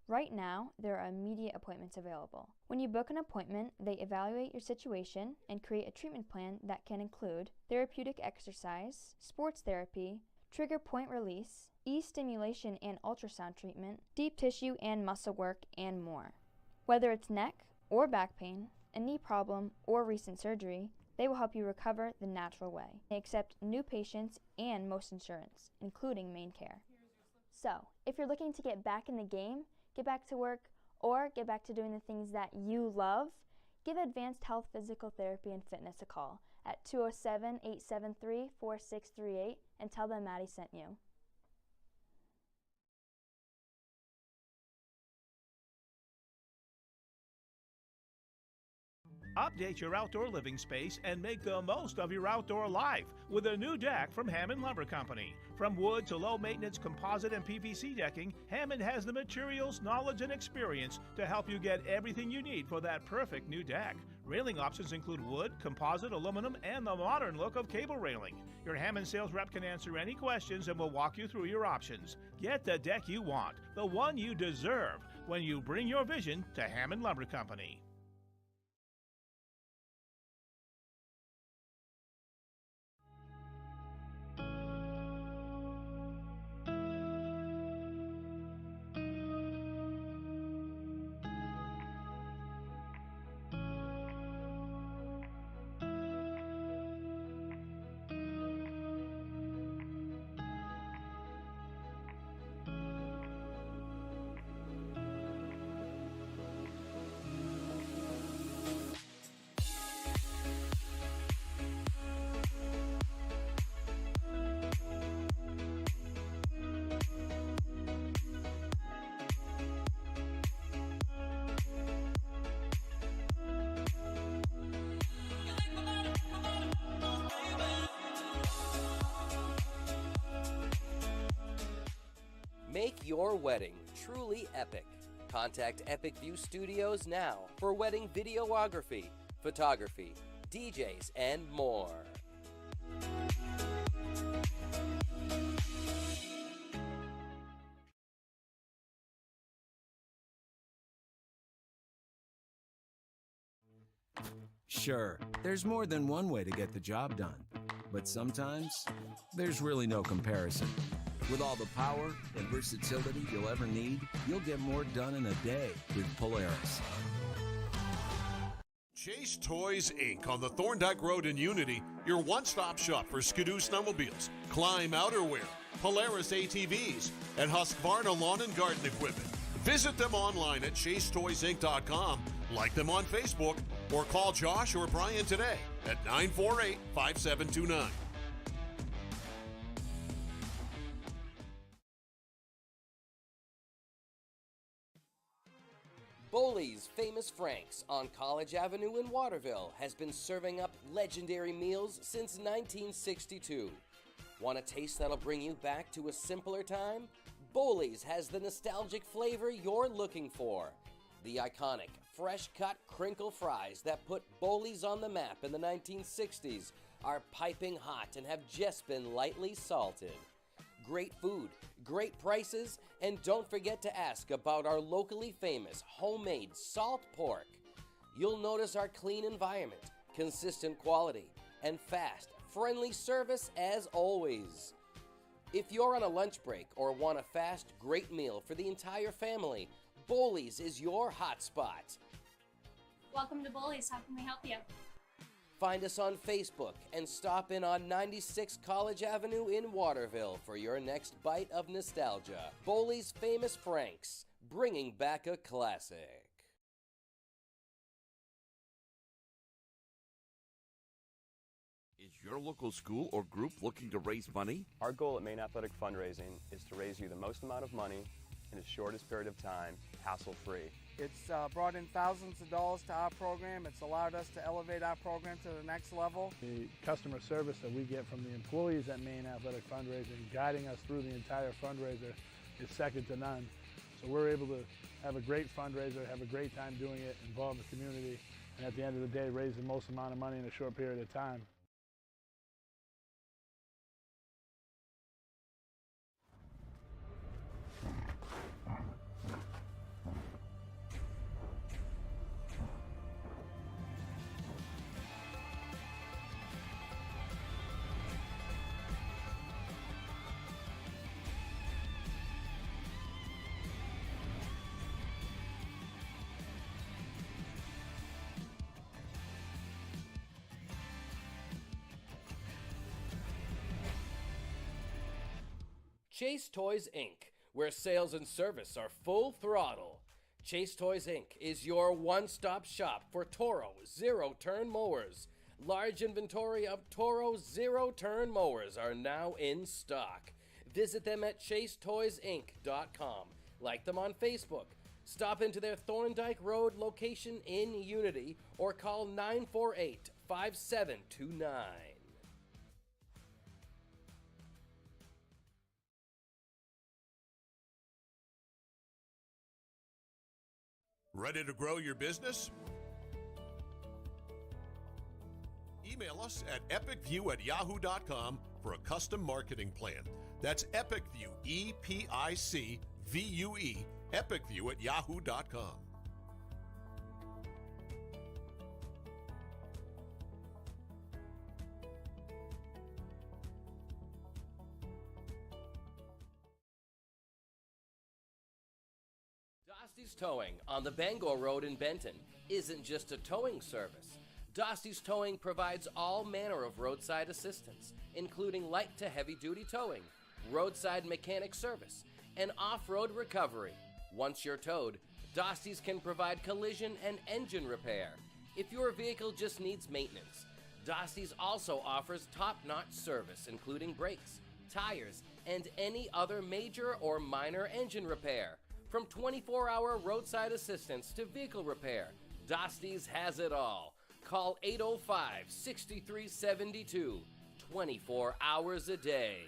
Right now, there are immediate appointments available. When you book an appointment, they evaluate your situation and create a treatment plan that can include therapeutic exercise, sports therapy, trigger point release, e-stimulation and ultrasound treatment, deep tissue and muscle work, and more. Whether it's neck or back pain, a knee problem, or recent surgery, they will help you recover the natural way. They accept new patients and most insurance, including Maine Care. So, if you're looking to get back in the game, get back to work, or get back to doing the things that you love, give Advanced Health Physical Therapy and Fitness a call at 207-873-4638 and tell them Maddie sent you. Update your outdoor living space and make the most of your outdoor life with a new deck from Hammond Lumber Company. From wood to low-maintenance composite and PVC decking, Hammond has the materials, knowledge, and experience to help you get everything you need for that perfect new deck. Railing options include wood, composite, aluminum, and the modern look of cable railing. Your Hammond sales rep can answer any questions and will walk you through your options. Get the deck you want, the one you deserve, when you bring your vision to Hammond Lumber Company. Make your wedding truly epic. Contact Epic View Studios now for wedding videography, photography, DJs, and more. Sure, there's more than one way to get the job done, but sometimes there's really no comparison. With all the power and versatility you'll ever need, you'll get more done in a day with Polaris. Chase Toys Inc. on the Thorndike Road in Unity, your one-stop shop for Skidoo snowmobiles, Climb outerwear, Polaris ATVs, and Husqvarna lawn and garden equipment. Visit them online at chasetoysinc.com, like them on Facebook, or call Josh or Brian today at 948-5729. Boley's Famous Franks on College Avenue in Waterville has been serving up legendary meals since 1962. Want a taste that'll bring you back to a simpler time? Boley's has the nostalgic flavor you're looking for. The iconic, fresh-cut crinkle fries that put Boley's on the map in the 1960s are piping hot and have just been lightly salted. Great food, great prices, and don't forget to ask about our locally famous homemade salt pork. You'll notice our clean environment, consistent quality, and fast, friendly service as always. If you're on a lunch break or want a fast, great meal for the entire family, Boley's is your hotspot. Welcome to Boley's. How can we help you? Find us on Facebook and stop in on 96 College Avenue in Waterville for your next bite of nostalgia. Boley's Famous Franks, bringing back a classic. Is your local school or group looking to raise money? Our goal at Maine Athletic Fundraising is to raise you the most amount of money in the shortest period of time, hassle-free. It's brought in thousands of dollars to our program. It's allowed us to elevate our program to the next level. The customer service that we get from the employees at Maine Athletic Fundraising, guiding us through the entire fundraiser, is second to none. So we're able to have a great fundraiser, have a great time doing it, involve the community, and at the end of the day, raise the most amount of money in a short period of time. Chase Toys Inc., where sales and service are full throttle. Chase Toys Inc. is your one-stop shop for Toro zero-turn mowers. Large inventory of Toro zero-turn mowers are now in stock. Visit them at chasetoysinc.com. Like them on Facebook. Stop into their Thorndike Road location in Unity or call 948-5729. Ready to grow your business? Email us at epicview@yahoo.com for a custom marketing plan. That's EpicView, EPICVUE, epicview@yahoo.com. Dosty's Towing on the Bangor Road in Benton isn't just a towing service. Dosty's Towing provides all manner of roadside assistance, including light to heavy-duty towing, roadside mechanic service, and off-road recovery. Once you're towed, Dosty's can provide collision and engine repair. If your vehicle just needs maintenance, Dosty's also offers top-notch service, including brakes, tires, and any other major or minor engine repair. From 24-hour roadside assistance to vehicle repair, Dosty's has it all. Call 805-6372, 24 hours a day.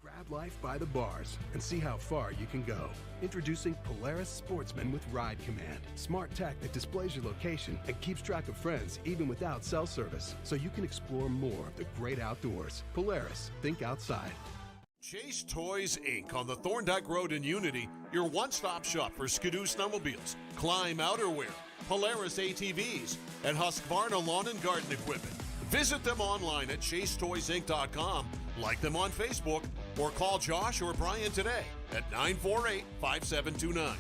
Grab life by the bars and see how far you can go. Introducing Polaris Sportsman with Ride Command. Smart tech that displays your location and keeps track of friends even without cell service, so you can explore more of the great outdoors. Polaris, think outside. Chase Toys Inc. on the Thorndike Road in Unity, your one-stop shop for Skidoo snowmobiles, Climb outerwear, Polaris ATVs, and Husqvarna lawn and garden equipment. Visit them online at chasetoysinc.com, like them on Facebook, or call Josh or Brian today at 948-5729.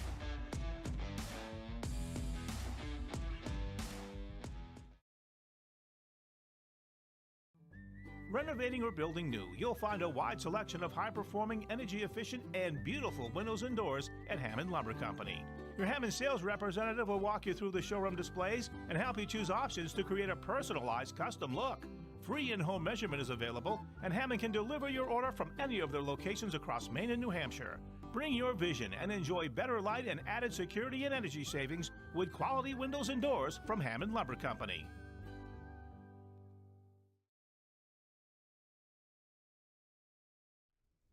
Renovating or building new, you'll find a wide selection of high-performing, energy-efficient, and beautiful windows and doors at Hammond Lumber Company. Your Hammond sales representative will walk you through the showroom displays and help you choose options to create a personalized custom look. Free in-home measurement is available, and Hammond can deliver your order from any of their locations across Maine and New Hampshire. Bring your vision and enjoy better light and added security and energy savings with quality windows and doors from Hammond Lumber Company.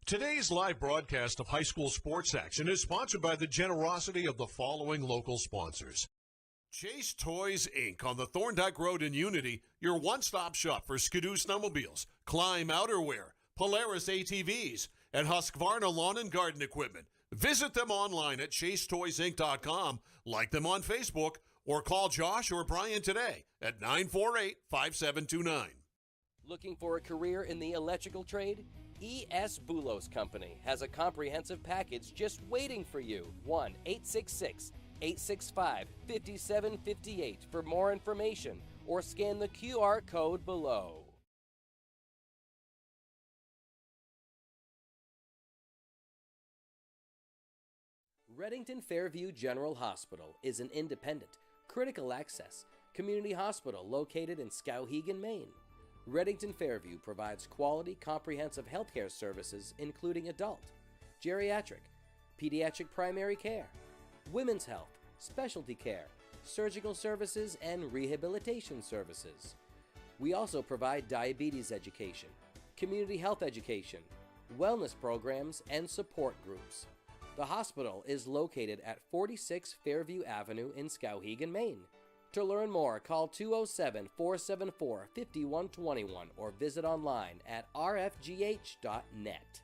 Today's live broadcast of high school sports action is sponsored by the generosity of the following local sponsors. Chase Toys Inc. on the Thorndike Road in Unity, your one-stop shop for Skidoo snowmobiles, Climb outerwear, Polaris ATVs, and Husqvarna lawn and garden equipment. Visit them online at chasetoysinc.com, like them on Facebook, or call Josh or Brian today at 948-5729. Looking for a career in the electrical trade? E.S. Boulos Company has a comprehensive package just waiting for you. 1-866-865-5758 for more information, or scan the QR code below. Reddington Fairview General Hospital is an independent, critical access community hospital located in Skowhegan, Maine. Reddington Fairview provides quality, comprehensive healthcare services including adult, geriatric, pediatric primary care, women's health, specialty care, surgical services, and rehabilitation services. We also provide diabetes education, community health education, wellness programs, and support groups. The hospital is located at 46 Fairview Avenue in Skowhegan, Maine. To learn more, call 207-474-5121 or visit online at rfgh.net.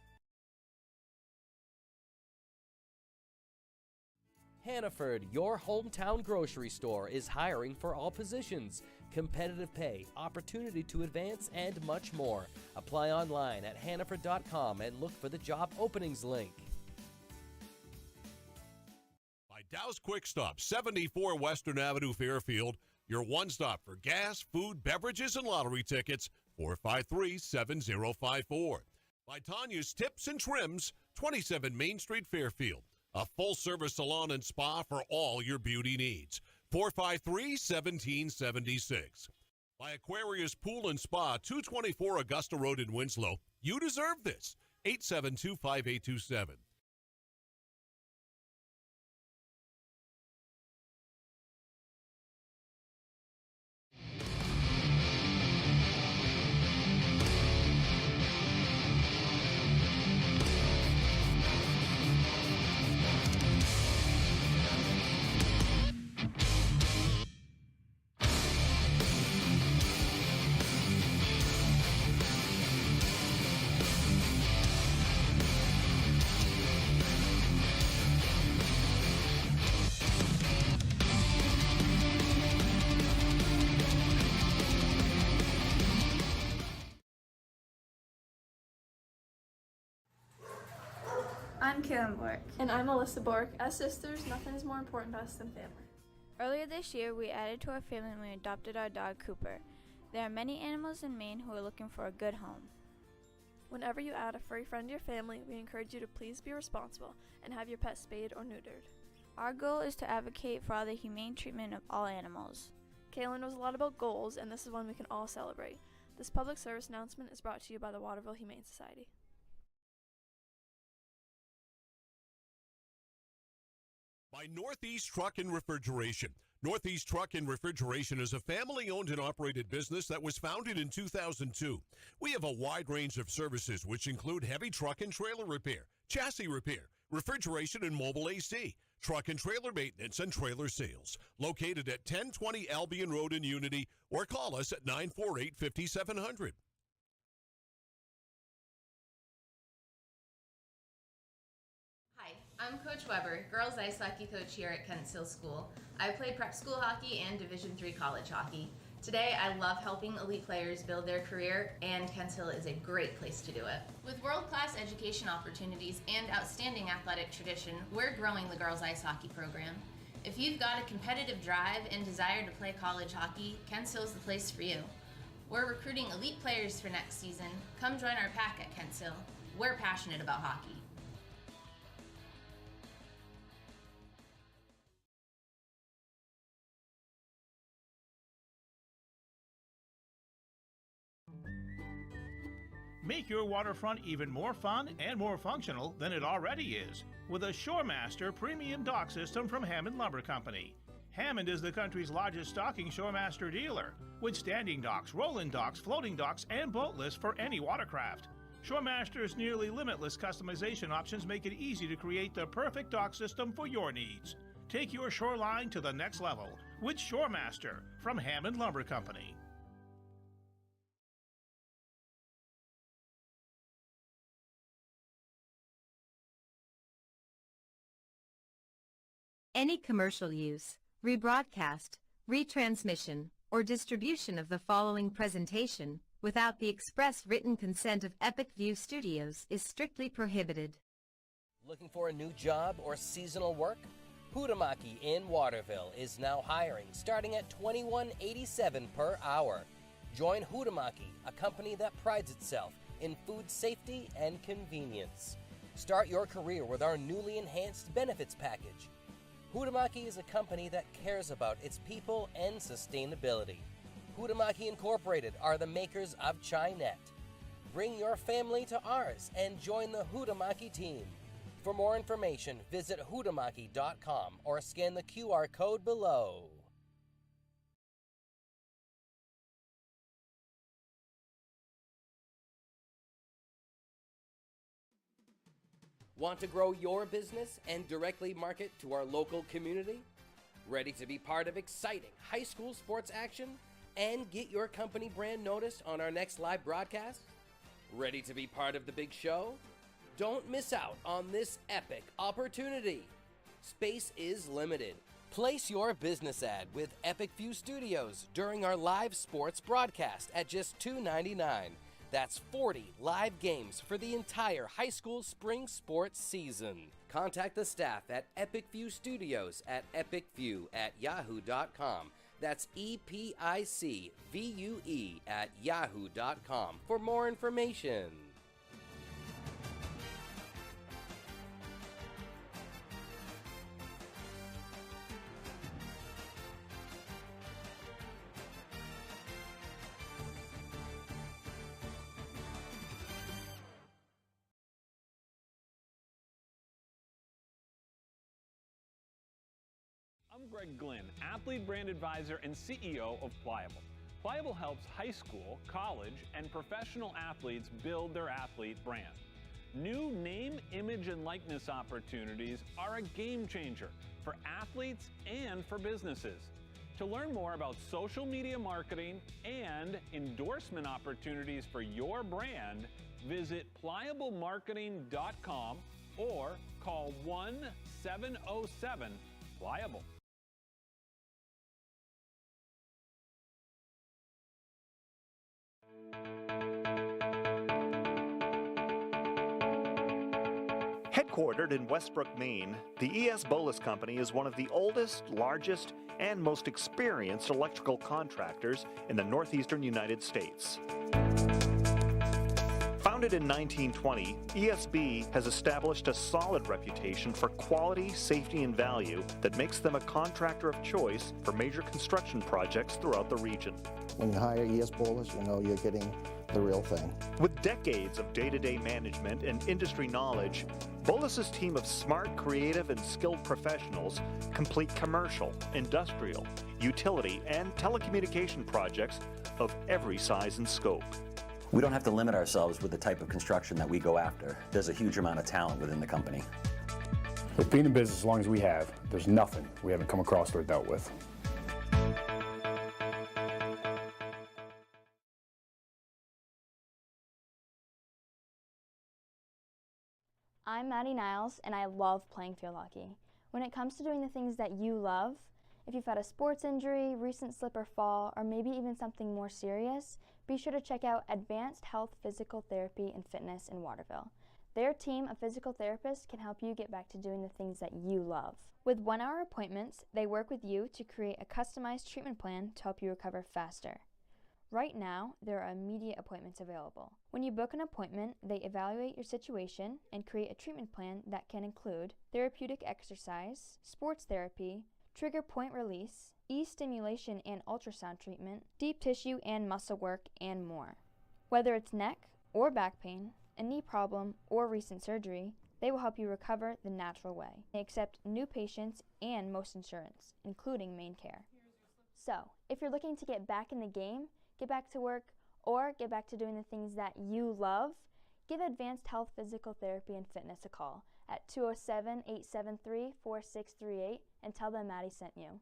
Hannaford, your hometown grocery store, is hiring for all positions. Competitive pay, opportunity to advance, and much more. Apply online at hannaford.com and look for the job openings link. By Dow's Quick Stop, 74 Western Avenue, Fairfield. Your one stop for gas, food, beverages, and lottery tickets, 453-7054. By Tanya's Tips and Trims, 27 Main Street, Fairfield. A full-service salon and spa for all your beauty needs, 453-1776. By Aquarius Pool and Spa, 224 Augusta Road in Winslow. You deserve this, 872-5827. I'm Kaylin Bork. And I'm Alyssa Bork. As sisters, nothing is more important to us than family. Earlier this year, we added to our family when we adopted our dog, Cooper. There are many animals in Maine who are looking for a good home. Whenever you add a furry friend to your family, we encourage you to please be responsible and have your pet spayed or neutered. Our goal is to advocate for the humane treatment of all animals. Kaylin knows a lot about goals, and this is one we can all celebrate. This public service announcement is brought to you by the Waterville Humane Society. By Northeast Truck and Refrigeration. Northeast Truck and Refrigeration is a family-owned and operated business that was founded in 2002. We have a wide range of services which include heavy truck and trailer repair, chassis repair, refrigeration and mobile AC, truck and trailer maintenance, and trailer sales. Located at 1020 Albion Road in Unity, or call us at 948-5700. I'm Coach Weber, girls ice hockey coach here at Kents Hill School. I played prep school hockey and Division III college hockey. Today, I love helping elite players build their career, and Kents Hill is a great place to do it. With world-class education opportunities and outstanding athletic tradition, we're growing the girls ice hockey program. If you've got a competitive drive and desire to play college hockey, Kents Hill is the place for you. We're recruiting elite players for next season. Come join our pack at Kents Hill. We're passionate about hockey. Make your waterfront even more fun and more functional than it already is with a Shoremaster premium dock system from Hammond Lumber Company. Hammond is the country's largest stocking Shoremaster dealer, with standing docks, rolling docks, floating docks, and boat lifts for any watercraft. Shoremaster's nearly limitless customization options make it easy to create the perfect dock system for your needs. Take your shoreline to the next level with Shoremaster from Hammond Lumber Company. Any commercial use, rebroadcast, retransmission, or distribution of the following presentation without the express written consent of Epic View Studios is strictly prohibited. Looking for a new job or seasonal work? Hutamaki in Waterville is now hiring, starting at $21.87 per hour. Join Hutamaki, a company that prides itself in food safety and convenience. Start your career with our newly enhanced benefits package. Hutamaki is a company that cares about its people and sustainability. Hutamaki Incorporated are the makers of Chinet. Bring your family to ours and join the Hutamaki team. For more information, visit hutamaki.com or scan the QR code below. Want to grow your business and directly market to our local community? Ready to be part of exciting high school sports action and get your company brand noticed on our next live broadcast? Ready to be part of the big show? Don't miss out on this epic opportunity. Space is limited. Place your business ad with Epic View Studios during our live sports broadcast at just $2.99. That's 40 live games for the entire high school spring sports season. Contact the staff at Epic View Studios at epicview@yahoo.com. That's EPICVUE@yahoo.com for more information. I'm Greg Glynn, Athlete Brand Advisor and CEO of Pliable. Pliable helps high school, college, and professional athletes build their athlete brand. New name, image, and likeness opportunities are a game changer for athletes and for businesses. To learn more about social media marketing and endorsement opportunities for your brand, visit pliablemarketing.com or call 1-707-PLIABLE. Headquartered in Westbrook, Maine, the E.S. Bolus Company is one of the oldest, largest, and most experienced electrical contractors in the northeastern United States. Founded in 1920, ESB has established a solid reputation for quality, safety, and value that makes them a contractor of choice for major construction projects throughout the region. When you hire E.S. Bolus, you know you're getting the real thing. With decades of day-to-day management and industry knowledge, Bolus's team of smart, creative, and skilled professionals complete commercial, industrial, utility, and telecommunication projects of every size and scope. We don't have to limit ourselves with the type of construction that we go after. There's a huge amount of talent within the company. With being in business as long as we have, there's nothing we haven't come across or dealt with. I'm Maddie Niles, and I love playing field hockey. When it comes to doing the things that you love, if you've had a sports injury, recent slip or fall, or maybe even something more serious, be sure to check out Advanced Health Physical Therapy and Fitness in Waterville. Their team of physical therapists can help you get back to doing the things that you love. With 1-hour appointments, they work with you to create a customized treatment plan to help you recover faster. Right now, there are immediate appointments available. When you book an appointment, they evaluate your situation and create a treatment plan that can include therapeutic exercise, sports therapy, trigger point release, e-stimulation and ultrasound treatment, deep tissue and muscle work, and more. Whether it's neck or back pain, a knee problem, or recent surgery, they will help you recover the natural way. They accept new patients and most insurance, including Maine Care. So, if you're looking to get back in the game, get back to work, or get back to doing the things that you love, give Advanced Health Physical Therapy and Fitness a call at 207-873-4638 and tell them Maddie sent you.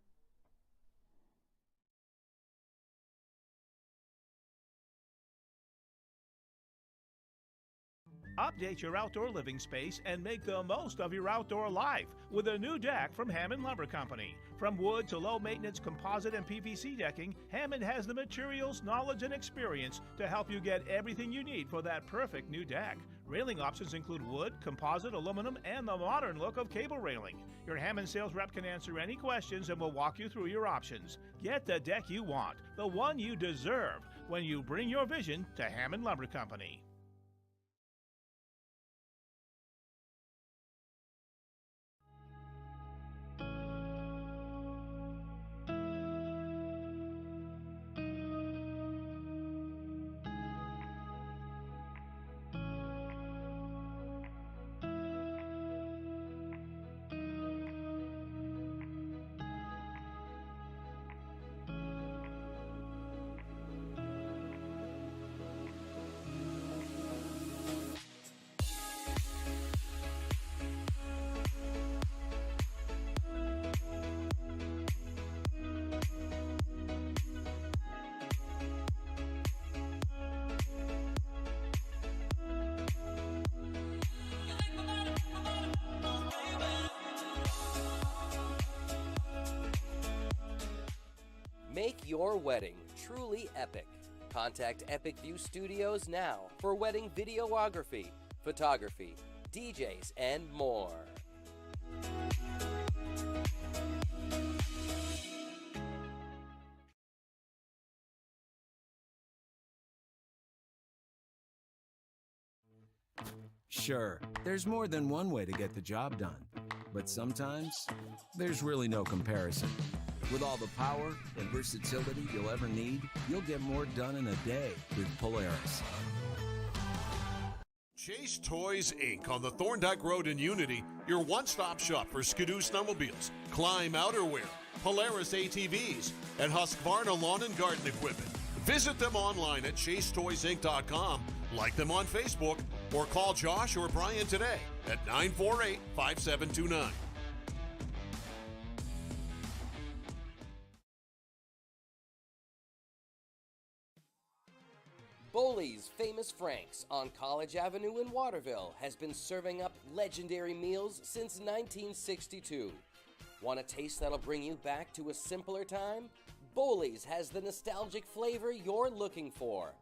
Update your outdoor living space and make the most of your outdoor life with a new deck from Hammond Lumber Company. From wood to low-maintenance composite and PVC decking, Hammond has the materials, knowledge, and experience to help you get everything you need for that perfect new deck. Railing options include wood, composite, aluminum, and the modern look of cable railing. Your Hammond sales rep can answer any questions and will walk you through your options. Get the deck you want, the one you deserve, when you bring your vision to Hammond Lumber Company. Make your wedding truly epic. Contact Epic View Studios now for wedding videography, photography, DJs, and more. Sure, there's more than one way to get the job done, but sometimes there's really no comparison. With all the power and versatility you'll ever need, you'll get more done in a day with Polaris. Chase Toys Inc. on the Thorndike Road in Unity, your one-stop shop for Skidoo snowmobiles, Climb outerwear, Polaris ATVs, and Husqvarna lawn and garden equipment. Visit them online at chasetoysinc.com, like them on Facebook, or call Josh or Brian today at 948-5729. Boley's Famous Franks on College Avenue in Waterville has been serving up legendary meals since 1962. Want a taste that'll bring you back to a simpler time? Boley's has the nostalgic flavor you're looking for.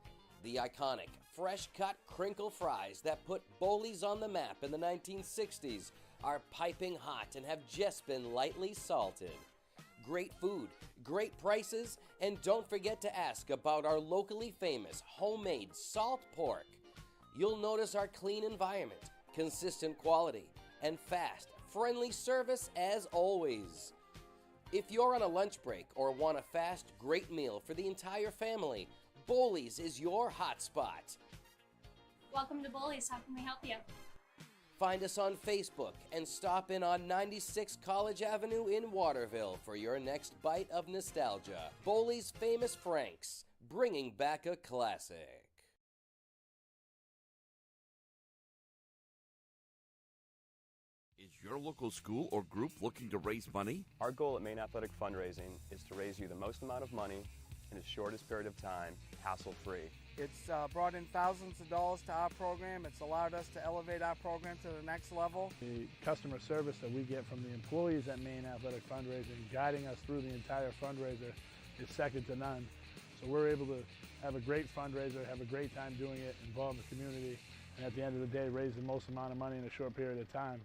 The iconic, fresh-cut crinkle fries that put Boley's on the map in the 1960s are piping hot and have just been lightly salted. Great food, great prices, and don't forget to ask about our locally famous homemade salt pork. You'll notice our clean environment, consistent quality, and fast, friendly service as always. If you're on a lunch break or want a fast, great meal for the entire family, Boley's is your hotspot. Welcome to Boley's. How can we help you? Find us on Facebook and stop in on 96 College Avenue in Waterville for your next bite of nostalgia. Boley's Famous Franks, bringing back a classic. Is your local school or group looking to raise money? Our goal at Maine Athletic Fundraising is to raise you the most amount of money in the shortest period of time, hassle-free. It's brought in thousands of dollars to our program. It's allowed us to elevate our program to the next level. The customer service that we get from the employees at Maine Athletic Fundraising, guiding us through the entire fundraiser, is second to none. So we're able to have a great fundraiser, have a great time doing it, involve the community, and at the end of the day, raise the most amount of money in a short period of time.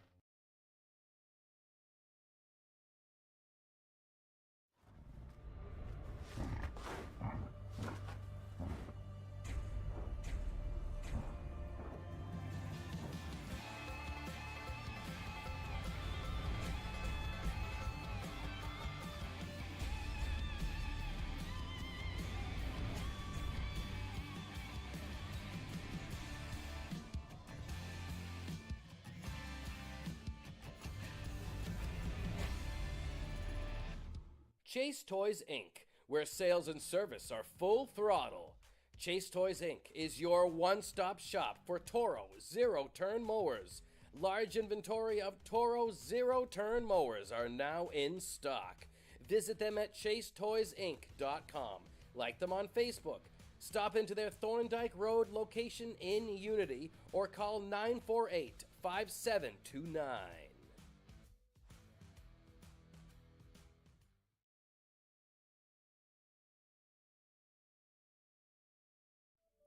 Chase Toys Inc., where sales and service are full throttle. Chase Toys Inc. is your one-stop shop for Toro zero-turn mowers. Large inventory of Toro zero-turn mowers are now in stock. Visit them at chasetoysinc.com. Like them on Facebook. Stop into their Thorndike Road location in Unity or call 948-5729.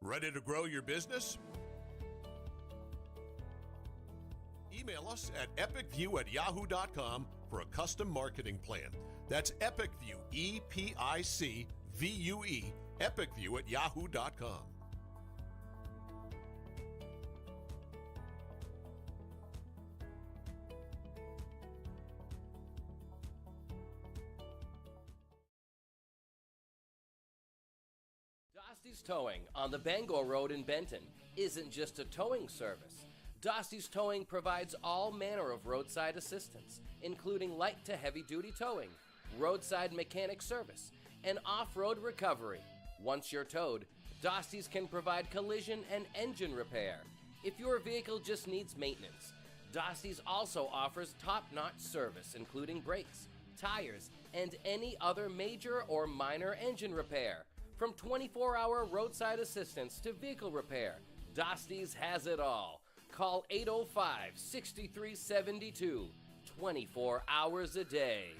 Ready to grow your business? Email us at epicview@yahoo.com for a custom marketing plan. That's epicview, E-P-I-C-V-U-E, epicview@yahoo.com. Dosty's Towing on the Bangor Road in Benton isn't just a towing service. Dosty's Towing provides all manner of roadside assistance, including light to heavy duty towing, roadside mechanic service, and off-road recovery. Once you're towed, Dosty's can provide collision and engine repair. If your vehicle just needs maintenance, Dosty's also offers top-notch service, including brakes, tires, and any other major or minor engine repair. From 24-hour roadside assistance to vehicle repair, Dosty's has it all. Call 805-6372, 24 hours a day.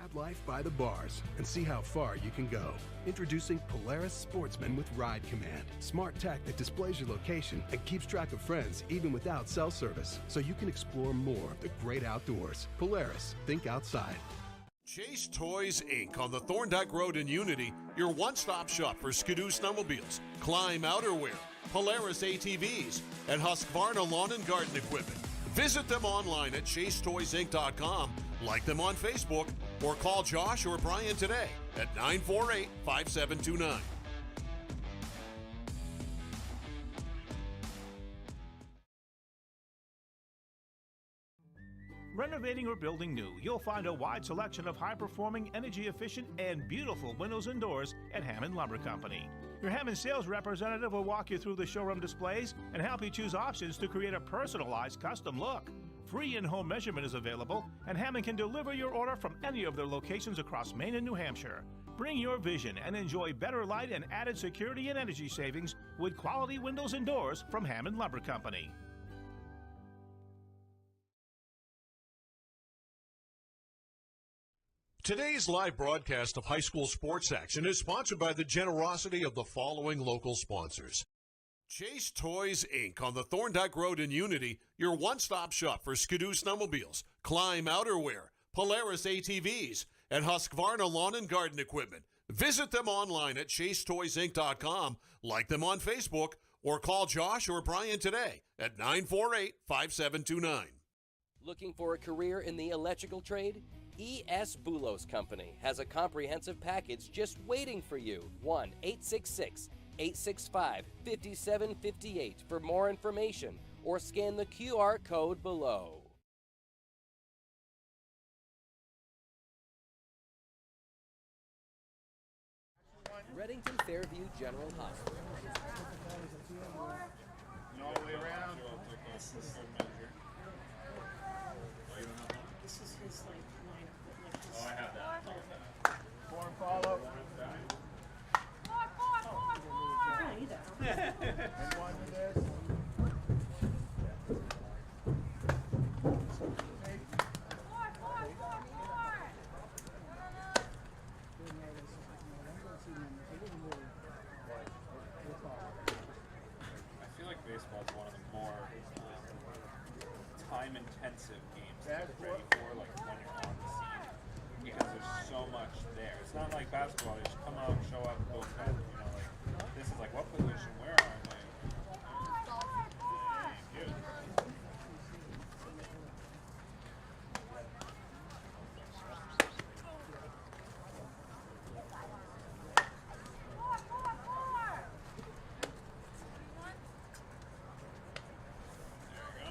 Reward life by the bars and see how far you can go. Introducing Polaris Sportsman with Ride Command. Smart tech that displays your location and keeps track of friends even without cell service, so you can explore more of the great outdoors. Polaris, think outside. Chase Toys Inc. on the Thorndike Road in Unity, your one-stop shop for Skidoo snowmobiles, Climb outerwear, Polaris ATVs, and Husqvarna lawn and garden equipment. Visit them online at chasetoysinc.com, like them on Facebook, or call Josh or Brian today at 948-5729. Renovating or building new, you'll find a wide selection of high-performing, energy-efficient, and beautiful windows and doors at Hammond Lumber Company. Your Hammond sales representative will walk you through the showroom displays and help you choose options to create a personalized custom look. Free in-home measurement is available, and Hammond can deliver your order from any of their locations across Maine and New Hampshire. Bring your vision and enjoy better light and added security and energy savings with quality windows and doors from Hammond Lumber Company. Today's live broadcast of high school sports action is sponsored by the generosity of the following local sponsors. Chase Toys Inc. on the Thorndike Road in Unity, your one-stop shop for Skidoo snowmobiles, Climb outerwear, Polaris ATVs, and Husqvarna lawn and garden equipment. Visit them online at chasetoysinc.com, like them on Facebook, or call Josh or Brian today at 948-5729. Looking for a career in the electrical trade? E.S. Boulos Company has a comprehensive package just waiting for you. 1-866-865-5758 for more information, or scan the QR code below. Reddington Fairview General Hospital. All the way around. This is his like line of Oh, I have that. Form follow. And one with this. I feel like baseball is one of the more time-intensive games to get ready for, like when you're on the scene, because there's so much there. It's not like basketball; you just come out, show up, go back. You know, like this is like, what position? Where are they? Thank you.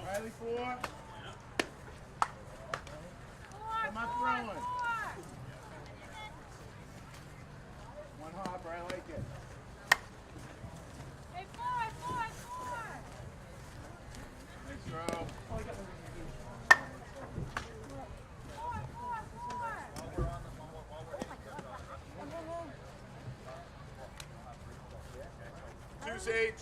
Riley 4. Come on, throwing. One hopper, I like it. Hey, four. Nice throw. Two Sage.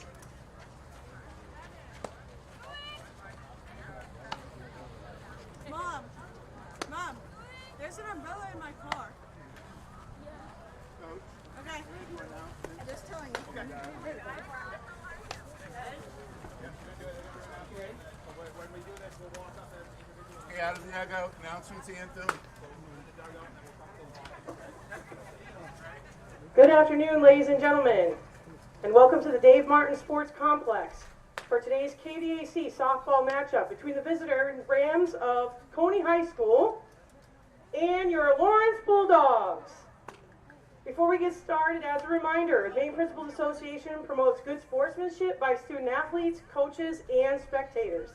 Mom, there's an umbrella in my car. Okay. I'm just telling you. Okay. When we do this, we'll walk up and Hey, out of the dugout, announcements, Anthem. Good afternoon, ladies and gentlemen, and welcome to the Dave Martin Sports Complex for today's KVAC softball matchup between the visitor Rams of Cony High School and your Lawrence Bulldogs. Before we get started, as a reminder, the Maine Principals Association promotes good sportsmanship by student athletes, coaches, and spectators.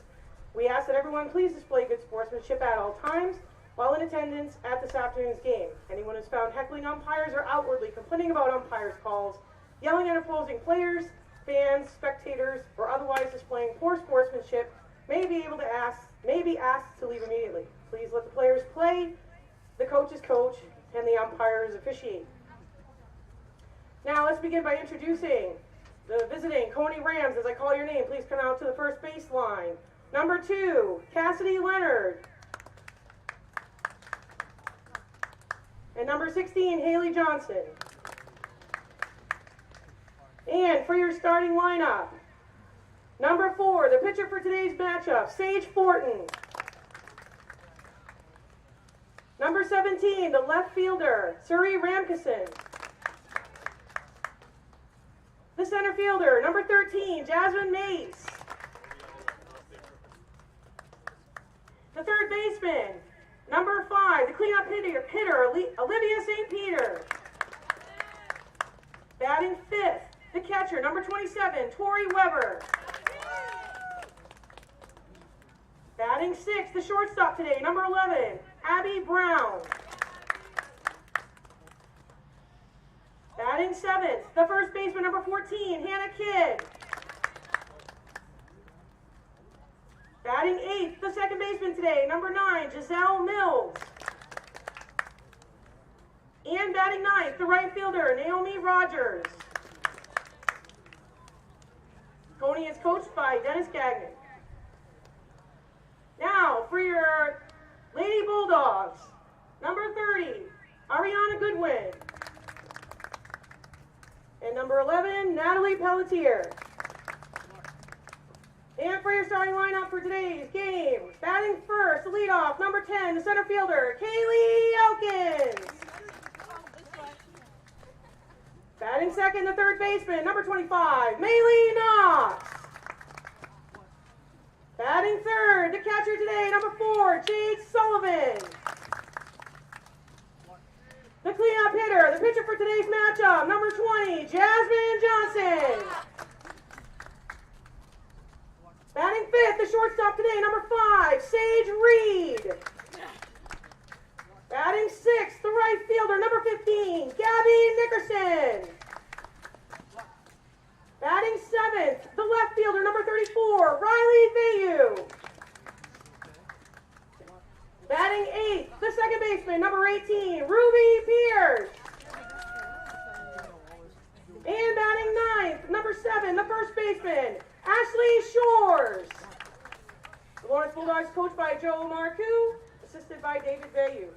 We ask that everyone please display good sportsmanship at all times while in attendance at this afternoon's game. Anyone who's found heckling umpires or outwardly complaining about umpires' calls, yelling at opposing players, fans, spectators, or otherwise displaying poor sportsmanship may be asked to leave immediately. Please let the players play, the coaches coach, and the umpires officiate. Now let's begin by introducing the visiting Cony Rams. As I call your name, please come out to the first baseline. Number 2, Cassidy Leonard. and number 16, Haley Johnson. And for your starting lineup, number 4, the pitcher for today's matchup, Sage Fortin. Number 17, the left fielder, Suri Ramkisson. The center fielder, number 13, Jasmine Mace. The third baseman, number 5, the cleanup hitter, Olivia St. Peter. Batting 5th, the catcher, number 27, Tori Weber. Batting 6th, the shortstop today, number 11, Abby Brown. Batting 7th, the first baseman, number 14, Hannah Kidd. Batting 8th, the second baseman today, number 9, Giselle Mills. And batting 9th, the right fielder, Naomi Rogers. Cony is coached by Dennis Gagnon. Now, for your Lady Bulldogs, number 30, Ariana Goodwin. And number 11, Natalie Pelletier. And for your starting lineup for today's game, batting first, the leadoff, number 10, the center fielder, Kaylee Elkins. Batting second, the third baseman, number 25, Maylee Knox. Batting third, the catcher today, number 4, Jade Sullivan. The cleanup hitter, the pitcher for today's matchup, number 20, Jasmine Johnson. Batting 5th, the shortstop today, number 5, Sage Reed. Batting 6th, the right fielder, number 15, Gabby Nickerson. Batting 7th, the left fielder, number 34, Riley Vayu. Batting 8th, the second baseman, number 18, Ruby Pierce. And batting 9th, number 7, the first baseman, Ashley Shores. The Lawrence Bulldogs coached by Joe Marcoux, assisted by David Vayu.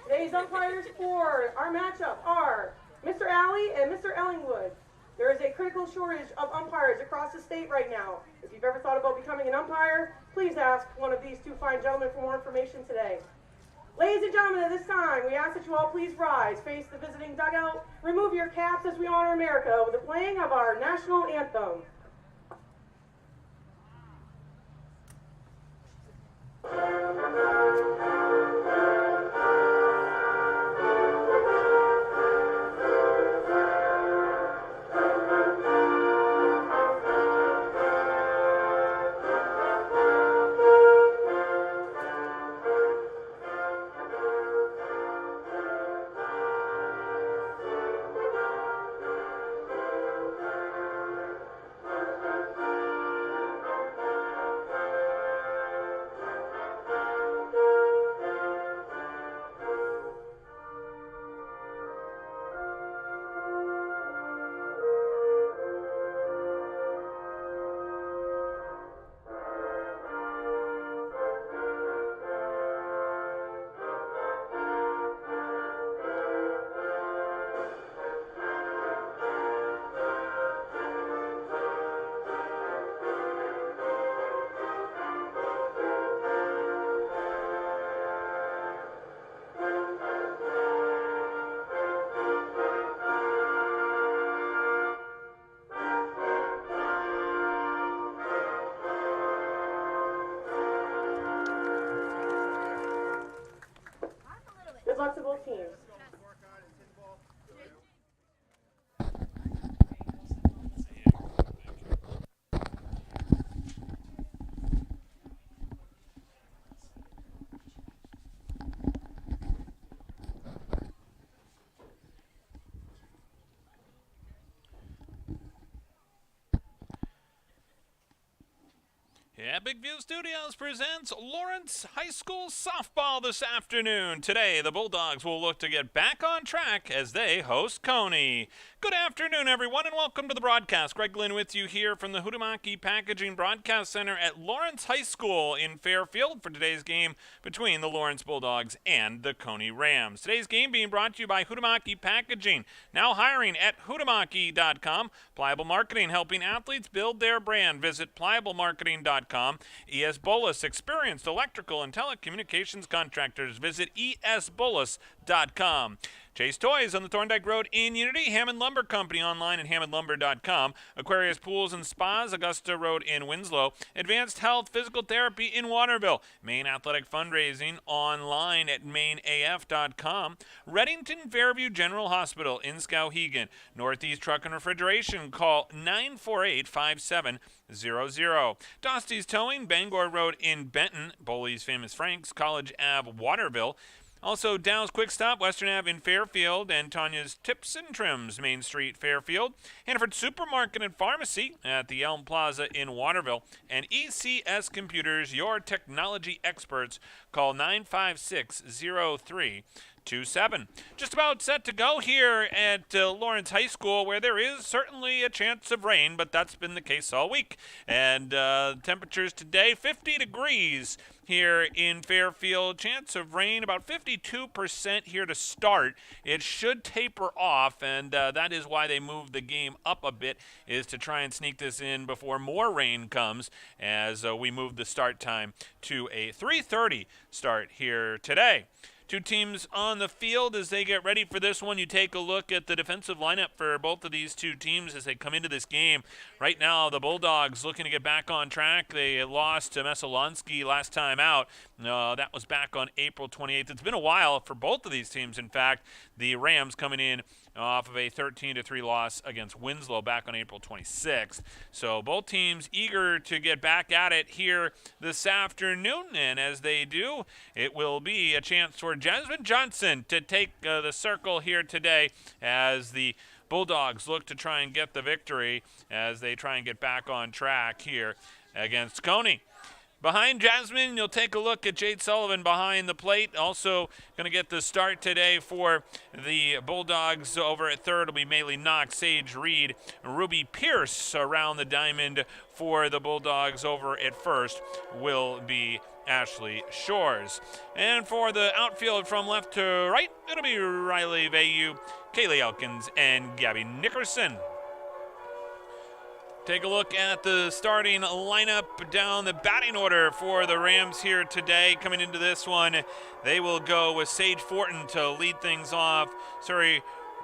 Today's umpires for our matchup are Mr. Alley and Mr. Ellingwood. There is a critical shortage of umpires across the state right now. If you've ever thought about becoming an umpire, please ask one of these two fine gentlemen for more information today. Ladies and gentlemen, at this time, we ask that you all please rise, face the visiting dugout, remove your caps as we honor America with the playing of our national anthem. Good luck to both teams. Yeah, Big View Studios presents Lawrence High School softball this afternoon. Today, the Bulldogs will look to get back on track as they host Cony. Good afternoon, everyone, and welcome to the broadcast. Greg Glynn with you here from the Huhtamaki Packaging Broadcast Center at Lawrence High School in Fairfield for today's game between the Lawrence Bulldogs and the Cony Rams. Today's game being brought to you by Huhtamaki Packaging, now hiring at huhtamaki.com. Pliable Marketing, helping athletes build their brand. Visit pliablemarketing.com. ES Bolus, experienced electrical and telecommunications contractors. Visit esbolus.com. Chase Toys on the Thorndike Road in Unity. Hammond Lumber Company online at hammondlumber.com. Aquarius Pools and Spas, Augusta Road in Winslow. Advanced Health Physical Therapy in Waterville. Maine Athletic Fundraising online at mainaf.com. Reddington Fairview General Hospital in Skowhegan. Northeast Truck and Refrigeration. Call 948-5700. Dosty's Towing, Bangor Road in Benton. Boley's Famous Franks, College Ave, Waterville. Also, Dow's Quick Stop, Western Ave in Fairfield, and Tanya's Tips and Trims, Main Street, Fairfield. Hannaford Supermarket and Pharmacy at the Elm Plaza in Waterville. And ECS Computers, your technology experts. Call 956-0327. Just about set to go here at Lawrence High School, where there is certainly a chance of rain, but that's been the case all week. And temperatures today, 50 degrees here in Fairfield. Chance of rain, about 52% here to start. It should taper off, and that is why they moved the game up a bit, is to try and sneak this in before more rain comes, as we move the start time to a 3:30 start here today. Two teams on the field as they get ready for this one. You take a look at the defensive lineup for both of these two teams as they come into this game. Right now, the Bulldogs looking to get back on track. They lost to Mesolonsky last time out. That was back on April 28th. It's been a while for both of these teams, in fact. The Rams coming in off of a 13-3 loss against Winslow back on April 26th. So both teams eager to get back at it here this afternoon, and as they do, it will be a chance for Jasmine Johnson to take the circle here today as the Bulldogs look to try and get the victory as they try and get back on track here against Cony. Behind Jasmine, you'll take a look at Jade Sullivan behind the plate. Also going to get the start today for the Bulldogs. Over at third will be Maylee Knox, Sage Reed, Ruby Pierce around the diamond for the Bulldogs. Over at first will be Ashley Shores. And for the outfield from left to right, it'll be Riley Vayu, Kaylee Elkins, and Gabby Nickerson. Take a look at the starting lineup down the batting order for the Rams here today. Coming into this one, they will go with Sage Fortin to lead things off. Suri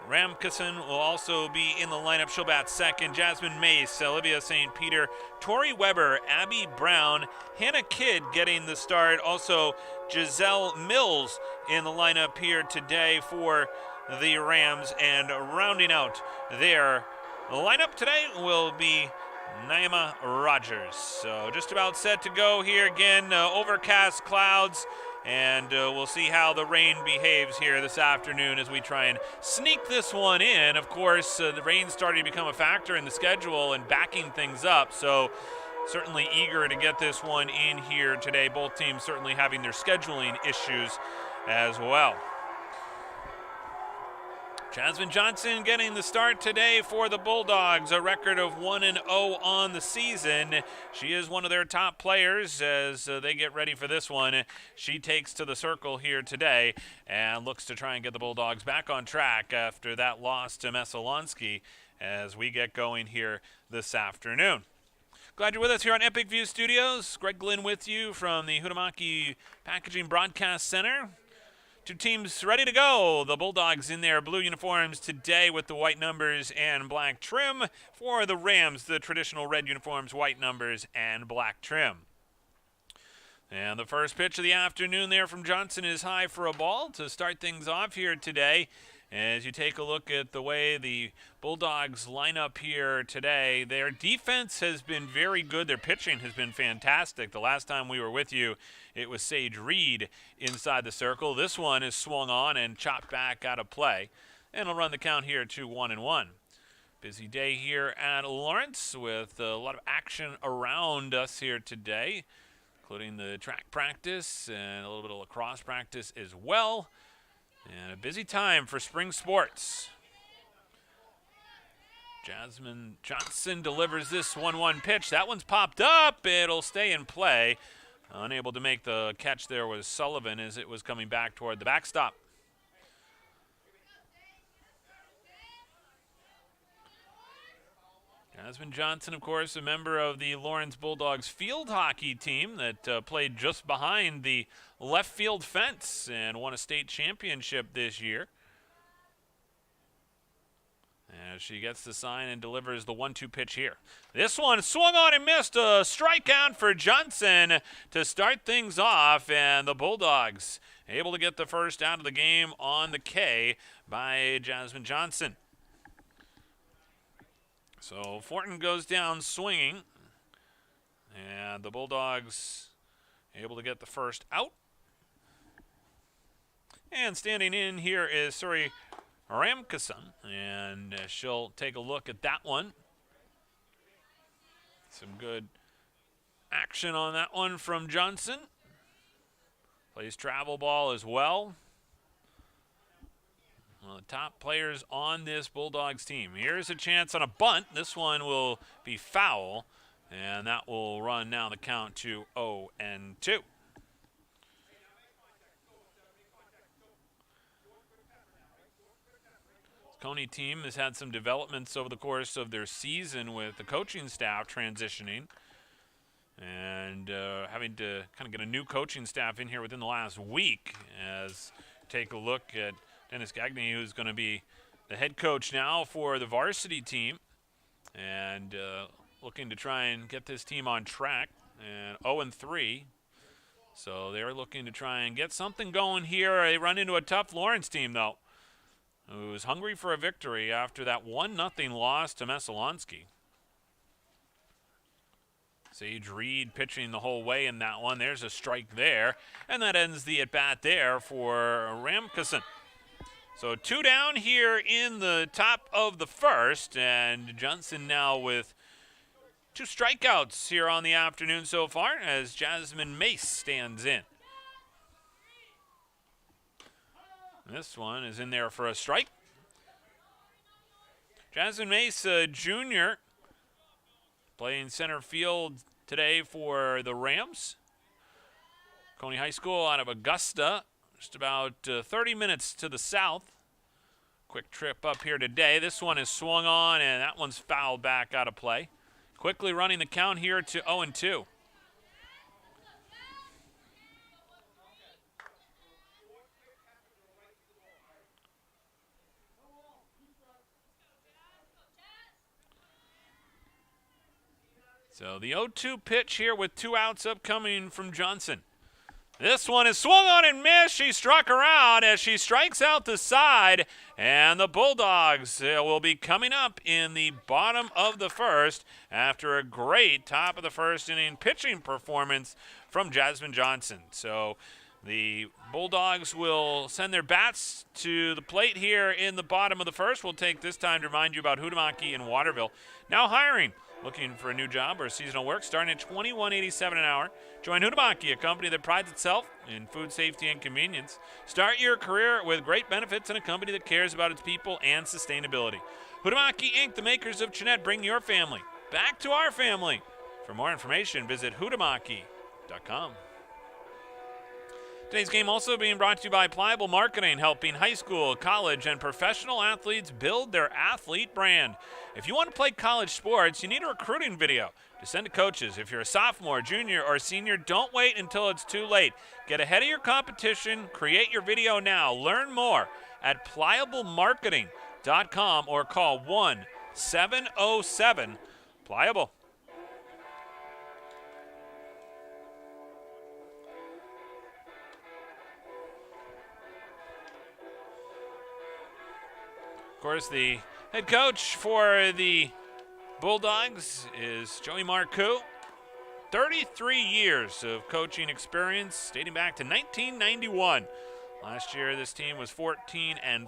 Ramkisson will also be in the lineup. She'll bat second. Jasmine Mace, Olivia St. Peter, Tori Weber, Abby Brown, Hannah Kidd getting the start. Also, Giselle Mills in the lineup here today for the Rams. And rounding out their lineup today will be Naima Rogers. So just about set to go here again. Overcast clouds, and we'll see how the rain behaves here this afternoon as we try and sneak this one in. Of course, the rain starting to become a factor in the schedule and backing things up. So certainly eager to get this one in here today. Both teams certainly having their scheduling issues as well. Jasmine Johnson getting the start today for the Bulldogs, a record of 1-0 on the season. She is one of their top players as they get ready for this one. She takes to the circle here today and looks to try and get the Bulldogs back on track after that loss to Mesolonsky as we get going here this afternoon. Glad you're with us here on Epic View Studios. Greg Glynn with you from the Huhtamaki Packaging Broadcast Center. Two teams ready to go. The Bulldogs in their blue uniforms today with the white numbers and black trim. For the Rams, the traditional red uniforms, white numbers, and black trim. And the first pitch of the afternoon there from Johnson is high for a ball to start things off here today. As you take a look at the way the Bulldogs line up here today, their defense has been very good. Their pitching has been fantastic. The last time we were with you, it was Sage Reed inside the circle. This one is swung on and chopped back out of play. And it'll run the count here to 1-1. Busy day here at Lawrence with a lot of action around us here today, including the track practice and a little bit of lacrosse practice as well. And a busy time for spring sports. Jasmine Johnson delivers this 1-1 pitch. That one's popped up. It'll stay in play. Unable to make the catch there was Sullivan as it was coming back toward the backstop. Jasmine Johnson, of course, a member of the Lawrence Bulldogs field hockey team that played just behind the left field fence and won a state championship this year. As she gets the sign and delivers the 1-2 pitch here. This one swung on and missed. A strikeout for Johnson to start things off, and the Bulldogs able to get the first out of the game on the K by Jasmine Johnson. So Fortin goes down swinging, and the Bulldogs able to get the first out. And standing in here is Suri Ramkason, and she'll take a look at that one. Some good action on that one from Johnson. Plays travel ball as well. One of the top players on this Bulldogs team. Here's a chance on a bunt. This one will be foul, and that will run now the count to 0-2. Cony team has had some developments over the course of their season with the coaching staff transitioning and having to kind of get a new coaching staff in here within the last week. As take a look at Dennis Gagne, who's going to be the head coach now for the varsity team, and looking to try and get this team on track. And 0-3, so they're looking to try and get something going here. They run into a tough Lawrence team, though, who's hungry for a victory after that 1-0 loss to Messalonsky. Sage Reed pitching the whole way in that one. There's a strike there, and that ends the at-bat there for Ramkason. So 2 down here in the top of the first, and Johnson now with 2 strikeouts here on the afternoon so far as Jasmine Mace stands in. This one is in there for a strike. Jasmine Mace, junior, playing center field today for the Rams. Cony High School out of Augusta, just about 30 minutes to the south. Quick trip up here today. This one is swung on, and that one's fouled back out of play. Quickly running the count here to 0-2. So the 0-2 pitch here with 2 outs upcoming from Johnson. This one is swung on and missed. She struck her out as she strikes out the side. And the Bulldogs will be coming up in the bottom of the first after a great top of the first inning pitching performance from Jasmine Johnson. So the Bulldogs will send their bats to the plate here in the bottom of the first. We'll take this time to remind you about Huhtamaki in Waterville. Now hiring. Looking for a new job or seasonal work starting at $21.87 an hour. Join Huhtamaki, a company that prides itself in food safety and convenience. Start your career with great benefits in a company that cares about its people and sustainability. Huhtamaki Inc., the makers of Chinette, bring your family back to our family. For more information, visit huhtamaki.com. Today's game also being brought to you by Pliable Marketing, helping high school, college, and professional athletes build their athlete brand. If you want to play college sports, you need a recruiting video to send to coaches. If you're a sophomore, junior, or senior, don't wait until it's too late. Get ahead of your competition. Create your video now. Learn more at pliablemarketing.com or call 1-707-PLIABLE. Of course, the head coach for the Bulldogs is Joey Marcoux. 33 years of coaching experience dating back to 1991. Last year, this team was 14-5.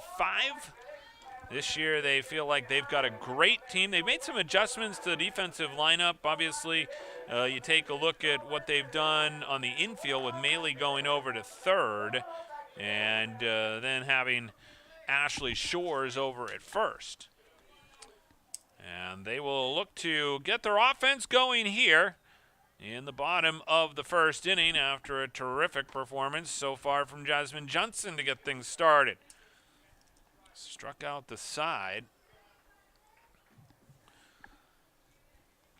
This year, they feel like they've got a great team. They've made some adjustments to the defensive lineup. Obviously, you take a look at what they've done on the infield with Maley going over to third and then having Ashley Shores over at first. And they will look to get their offense going here in the bottom of the first inning after a terrific performance so far from Jasmine Johnson to get things started. Struck out the side.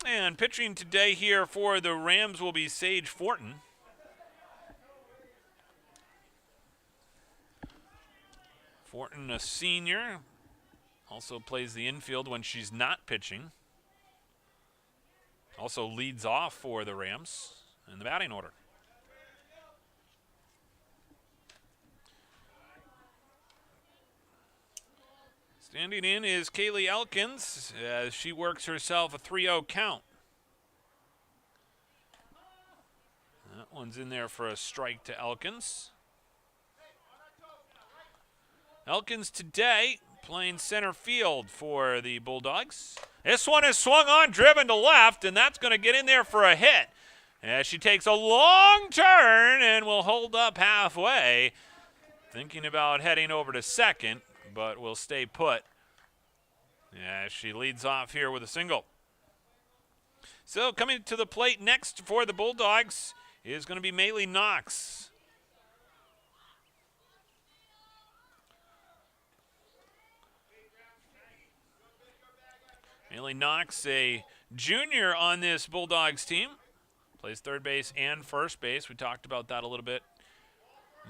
And pitching today here for the Rams will be Sage Fortin. Fortin, a senior, also plays the infield when she's not pitching. Also leads off for the Rams in the batting order. Standing in is Kaylee Elkins as she works herself a 3-0 count. That one's in there for a strike to Elkins. Elkins today playing center field for the Bulldogs. This one is swung on, driven to left, and that's going to get in there for a hit. As she takes a long turn and will hold up halfway. Thinking about heading over to second, but will stay put. Yeah, she leads off here with a single. So coming to the plate next for the Bulldogs is going to be Maylee Knox. Maylee Knox, a junior on this Bulldogs team. Plays third base and first base. We talked about that a little bit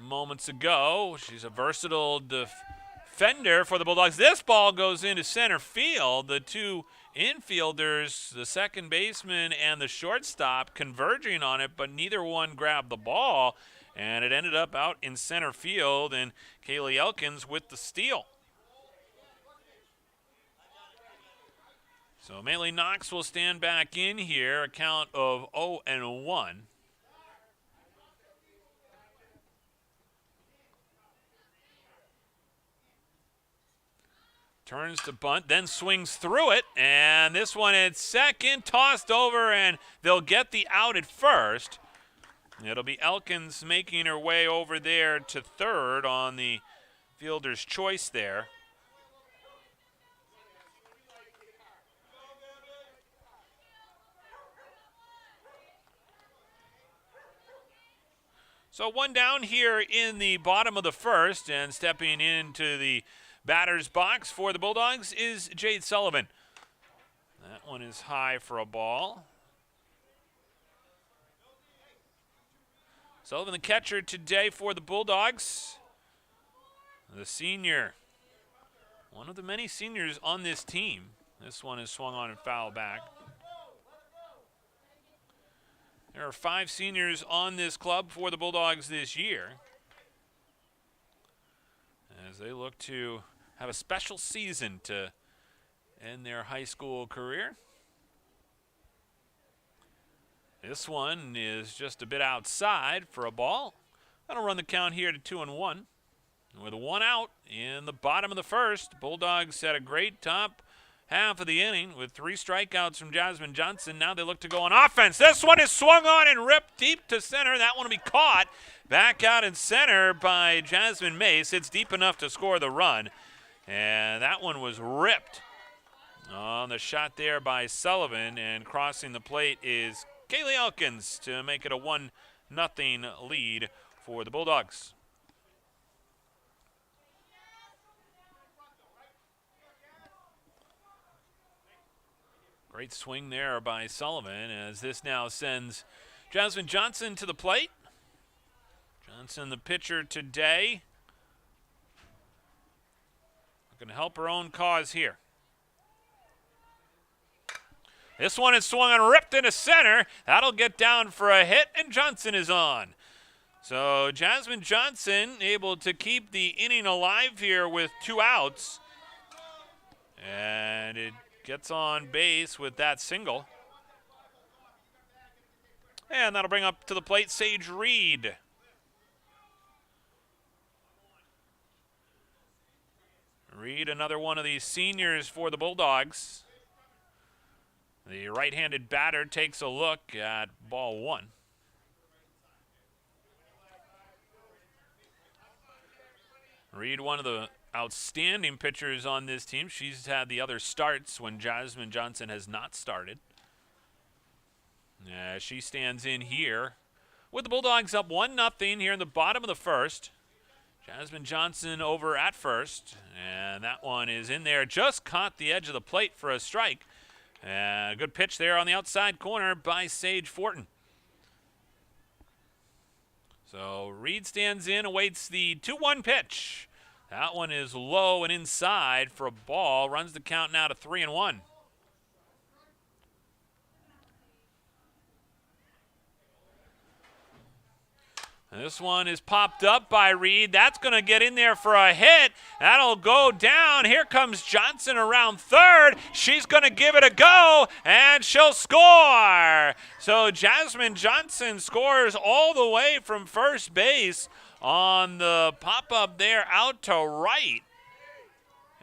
moments ago. She's a versatile defender for the Bulldogs. This ball goes into center field. The two infielders, the second baseman and the shortstop, converging on it, but neither one grabbed the ball, and it ended up out in center field, and Kaylee Elkins with the steal. So Maylee Knox will stand back in here, a count of 0-1. Turns to bunt, then swings through it, and this one at second, tossed over, and they'll get the out at first. It'll be Elkins making her way over there to third on the fielder's choice there. So one down here in the bottom of the first, and stepping into the batter's box for the Bulldogs is Jade Sullivan. That one is high for a ball. Sullivan, the catcher today for the Bulldogs. The senior. One of the many seniors on this team. This one is swung on and fouled back. There are 5 seniors on this club for the Bulldogs this year, as they look to have a special season to end their high school career. This one is just a bit outside for a ball. That'll run the count here to 2-1. With 1 out in the bottom of the first, Bulldogs had a great top half of the inning with 3 strikeouts from Jasmine Johnson. Now they look to go on offense. This one is swung on and ripped deep to center. That one will be caught back out in center by Jasmine Mace. It's deep enough to score the run, and that one was ripped on the shot there by Sullivan, and crossing the plate is Kaylee Elkins to make it a 1-0 lead for the Bulldogs. Great swing there by Sullivan, as this now sends Jasmine Johnson to the plate. Johnson, the pitcher today, going to help her own cause here. This one is swung and ripped into center. That'll get down for a hit, and Johnson is on. So Jasmine Johnson able to keep the inning alive here with 2 outs. And it gets on base with that single. And that'll bring up to the plate Sage Reed. Reed, another one of these seniors for the Bulldogs. The right-handed batter takes a look at ball 1. Reed, one of the outstanding pitchers on this team. She's had the other starts when Jasmine Johnson has not started. She stands in here with the Bulldogs up 1-0 here in the bottom of the first. Jasmine Johnson over at first, and that one is in there. Just caught the edge of the plate for a strike. A good pitch there on the outside corner by Sage Fortin. So Reed stands in, awaits the 2-1 pitch. That one is low and inside for a ball. Runs the count now to 3-1. This one is popped up by Reed. That's going to get in there for a hit. That'll go down. Here comes Johnson around third. She's going to give it a go, and she'll score. So Jasmine Johnson scores all the way from first base on the pop-up there out to right.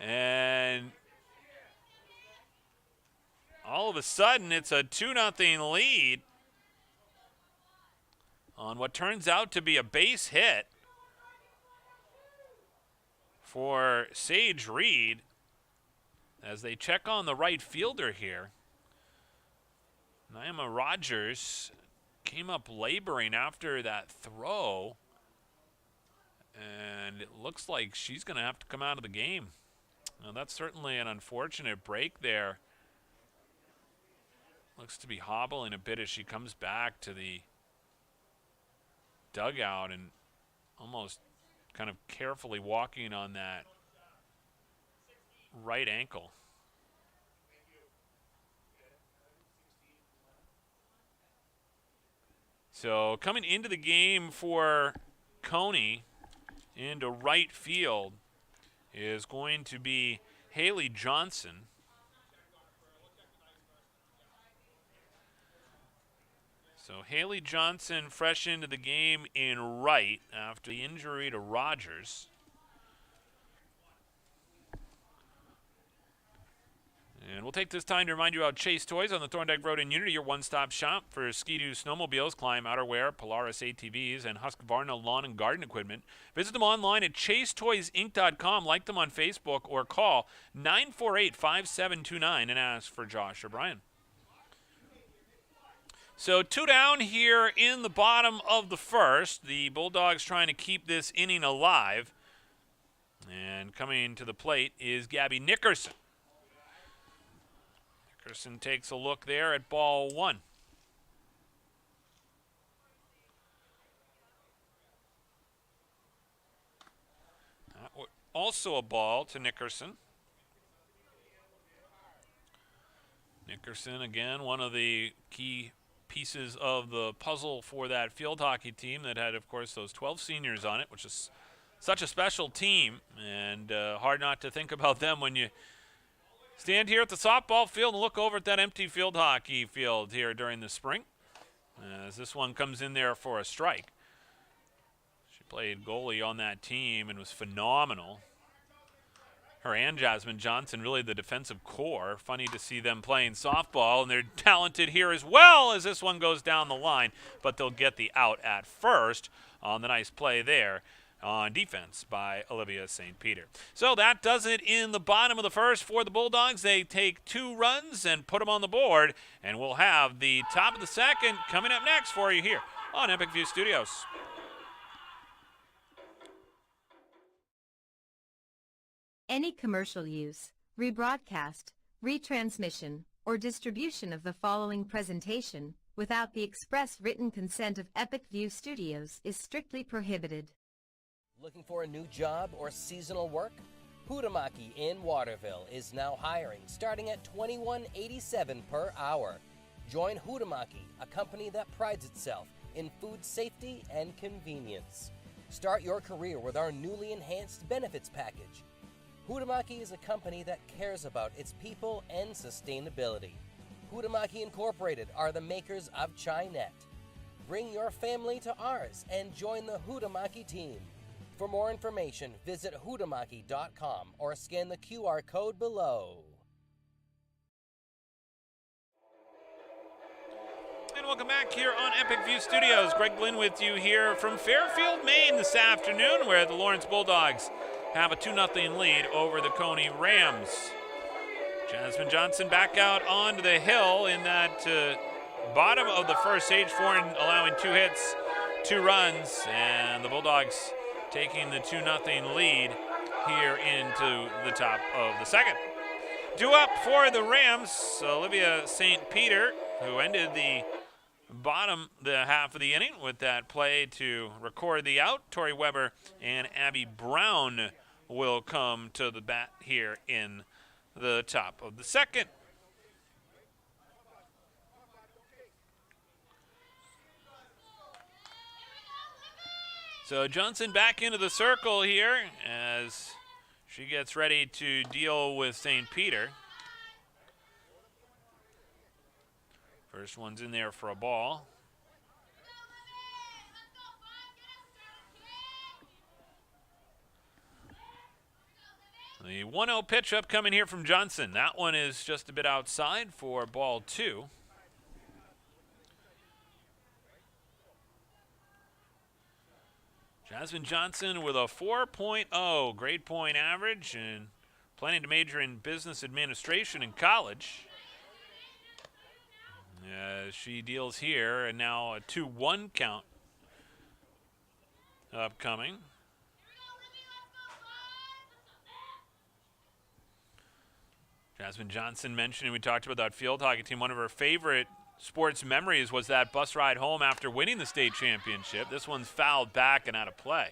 And all of a sudden, it's a 2-0 lead on what turns out to be a base hit for Sage Reed as they check on the right fielder here. Naima Rogers came up laboring after that throw, and it looks like she's going to have to come out of the game. Now, that's certainly an unfortunate break there. Looks to be hobbling a bit as she comes back to the dugout and almost kind of carefully walking on that right ankle. So coming into the game for Cony into right field is going to be Haley Johnson. So Haley Johnson fresh into the game in right after the injury to Rogers. And we'll take this time to remind you about Chase Toys on the Thorndike Road in Unity, your one-stop shop for Ski-Doo snowmobiles, climb outerwear, Polaris ATVs, and Husqvarna lawn and garden equipment. Visit them online at chasetoysinc.com, like them on Facebook, or call 948-5729 and ask for Josh or Brian. So 2 down here in the bottom of the first. The Bulldogs trying to keep this inning alive. And coming to the plate is Gabby Nickerson. Nickerson takes a look there at ball 1. Also a ball to Nickerson. Nickerson, again, one of the key pieces of the puzzle for that field hockey team that had, of course, those 12 seniors on it, which is such a special team, and hard not to think about them when you stand here at the softball field and look over at that empty field hockey field here during the spring. As this one comes in there for a strike. She played goalie on that team and was phenomenal. Her and Jasmine Johnson, really the defensive core. Funny to see them playing softball, and they're talented here as well as this one goes down the line, but they'll get the out at first on the nice play there on defense by Olivia St. Peter. So that does it in the bottom of the first for the Bulldogs. They take 2 runs and put them on the board, and we'll have the top of the second coming up next for you here on Epic View Studios. Any commercial use, rebroadcast, retransmission, or distribution of the following presentation without the express written consent of Epic View Studios is strictly prohibited. Looking for a new job or seasonal work? Hutamaki in Waterville is now hiring, starting at $21.87 per hour. Join Hutamaki, a company that prides itself in food safety and convenience. Start your career with our newly enhanced benefits package. Hutamaki is a company that cares about its people and sustainability. Hutamaki Incorporated are the makers of Chinet. Bring your family to ours and join the Hutamaki team. For more information, visit hutamaki.com or scan the QR code below. And welcome back here on Epic View Studios. Greg Glynn with you here from Fairfield, Maine this afternoon, where the Lawrence Bulldogs have a 2-0 lead over the Cony Rams. Jasmine Johnson back out onto the hill in that bottom of the first. Sage Fortin allowing 2 hits, 2 runs, and the Bulldogs taking the 2-0 lead here into the top of the second. Due up for the Rams, Olivia St. Peter, who ended the half of the inning with that play to record the out. Tori Weber and Abby Brown will come to the bat here in the top of the second. So Johnson back into the circle here as she gets ready to deal with St. Peter. First one's in there for a ball. The 1-0 pitch upcoming here from Johnson. That one is just a bit outside for ball 2. Jasmine Johnson with a 4.0 grade point average and planning to major in business administration in college. She deals here, and now a 2-1 count upcoming. Jasmine Johnson mentioned, and we talked about that field hockey team, one of her favorite sports memories was that bus ride home after winning the state championship. This one's fouled back and out of play.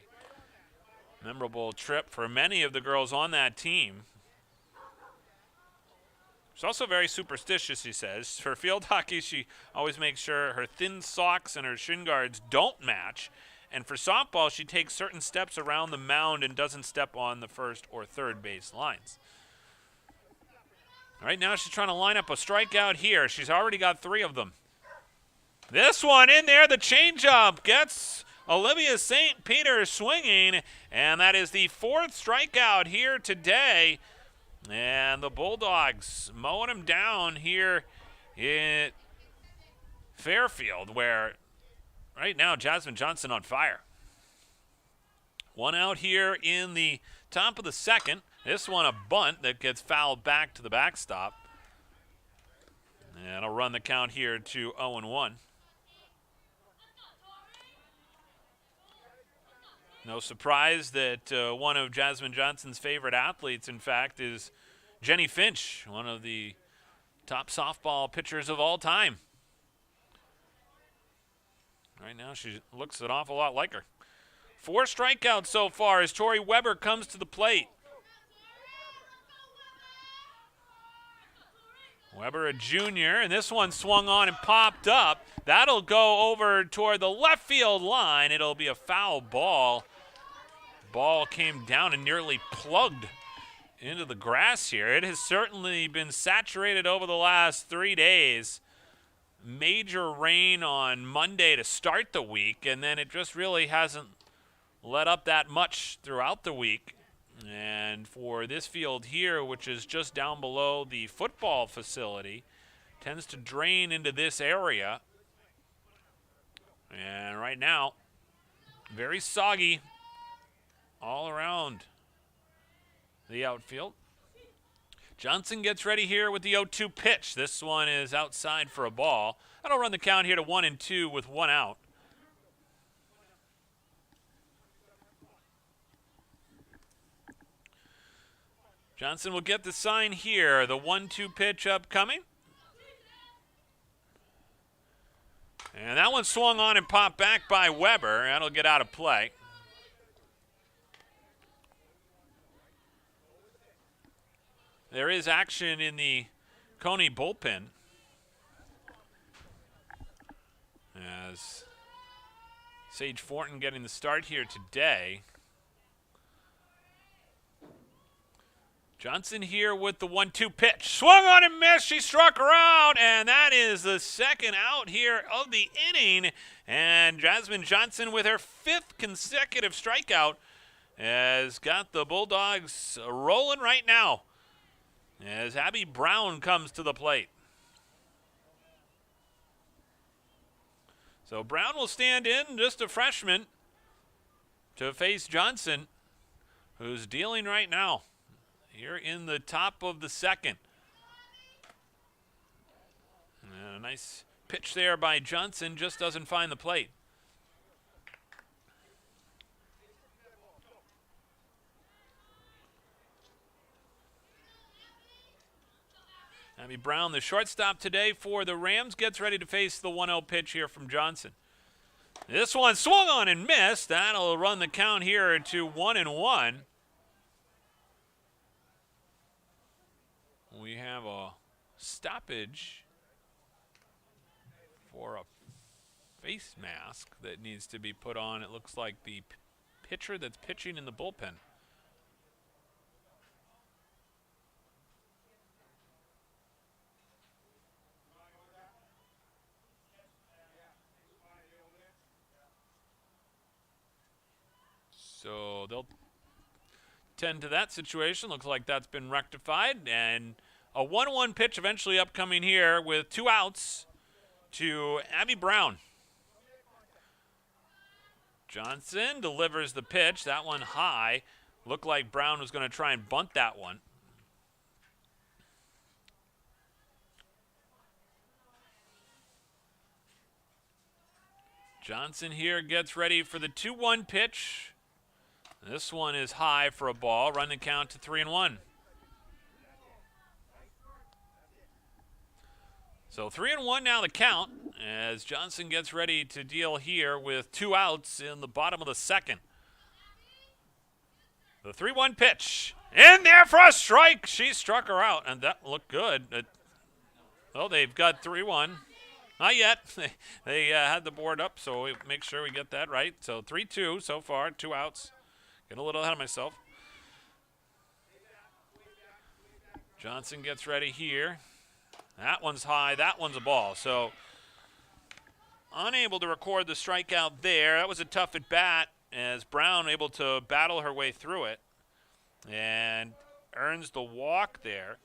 Memorable trip for many of the girls on that team. She's also very superstitious, she says. For field hockey, she always makes sure her thin socks and her shin guards don't match. And for softball, she takes certain steps around the mound and doesn't step on the first or third base lines. Right now she's trying to line up a strikeout here. She's already got 3 of them. This one in there, the changeup gets Olivia St. Peter swinging, and that is the 4th strikeout here today. And the Bulldogs mowing them down here in Fairfield, where right now Jasmine Johnson on fire. 1 out here in the top of the second. This one a bunt that gets fouled back to the backstop. And it'll run the count here to 0-1. No surprise that one of Jasmine Johnson's favorite athletes, in fact, is Jenny Finch, one of the top softball pitchers of all time. Right now she looks an awful lot like her. 4 strikeouts so far as Tori Weber comes to the plate. Weber, a junior, and this one swung on and popped up. That'll go over toward the left field line. It'll be a foul ball. Ball came down and nearly plugged into the grass here. It has certainly been saturated over the last 3 days. Major rain on Monday to start the week, and then it just really hasn't let up that much throughout the week. And for this field here, which is just down below the football facility, tends to drain into this area. And right now, very soggy all around the outfield. Johnson gets ready here with the 0-2 pitch. This one is outside for a ball. That'll run the count here to 1-2 with 1 out. Johnson will get the sign here. The 1-2 pitch upcoming. And that one swung on and popped back by Weber. That'll get out of play. There is action in the Cony bullpen as Sage Fortin getting the start here today. Johnson here with the 1-2 pitch. Swung on and missed. She struck her out, and that is the second out here of the inning. And Jasmine Johnson with her 5th consecutive strikeout has got the Bulldogs rolling right now as Abby Brown comes to the plate. So Brown will stand in, just a freshman, to face Johnson, who's dealing right now here in the top of the second. And a nice pitch there by Johnson, just doesn't find the plate. Abby Brown, the shortstop today for the Rams, gets ready to face the 1-0 pitch here from Johnson. This one swung on and missed. That'll run the count here to 1-1. We have a stoppage for a face mask that needs to be put on. It looks like the pitcher that's pitching in the bullpen. So they'll tend to that situation. Looks like that's been rectified. And a 1-1 pitch eventually upcoming here with 2 outs to Abby Brown. Johnson delivers the pitch. That one high. Looked like Brown was going to try and bunt that one. Johnson here gets ready for the 2-1 pitch. This one is high for a ball. Run the count to 3-1. So 3-1 now the count as Johnson gets ready to deal here with 2 outs in the bottom of the second. The 3-1 pitch. In there for a strike. She struck her out, and that looked good. They've got 3-1. Not yet. They had the board up, so we make sure we get that right. So 3-2 so far, 2 outs. Getting a little ahead of myself. Johnson gets ready here. That one's high. That one's a ball. So unable to record the strikeout there. That was a tough at bat as Brown able to battle her way through it and earns the walk there.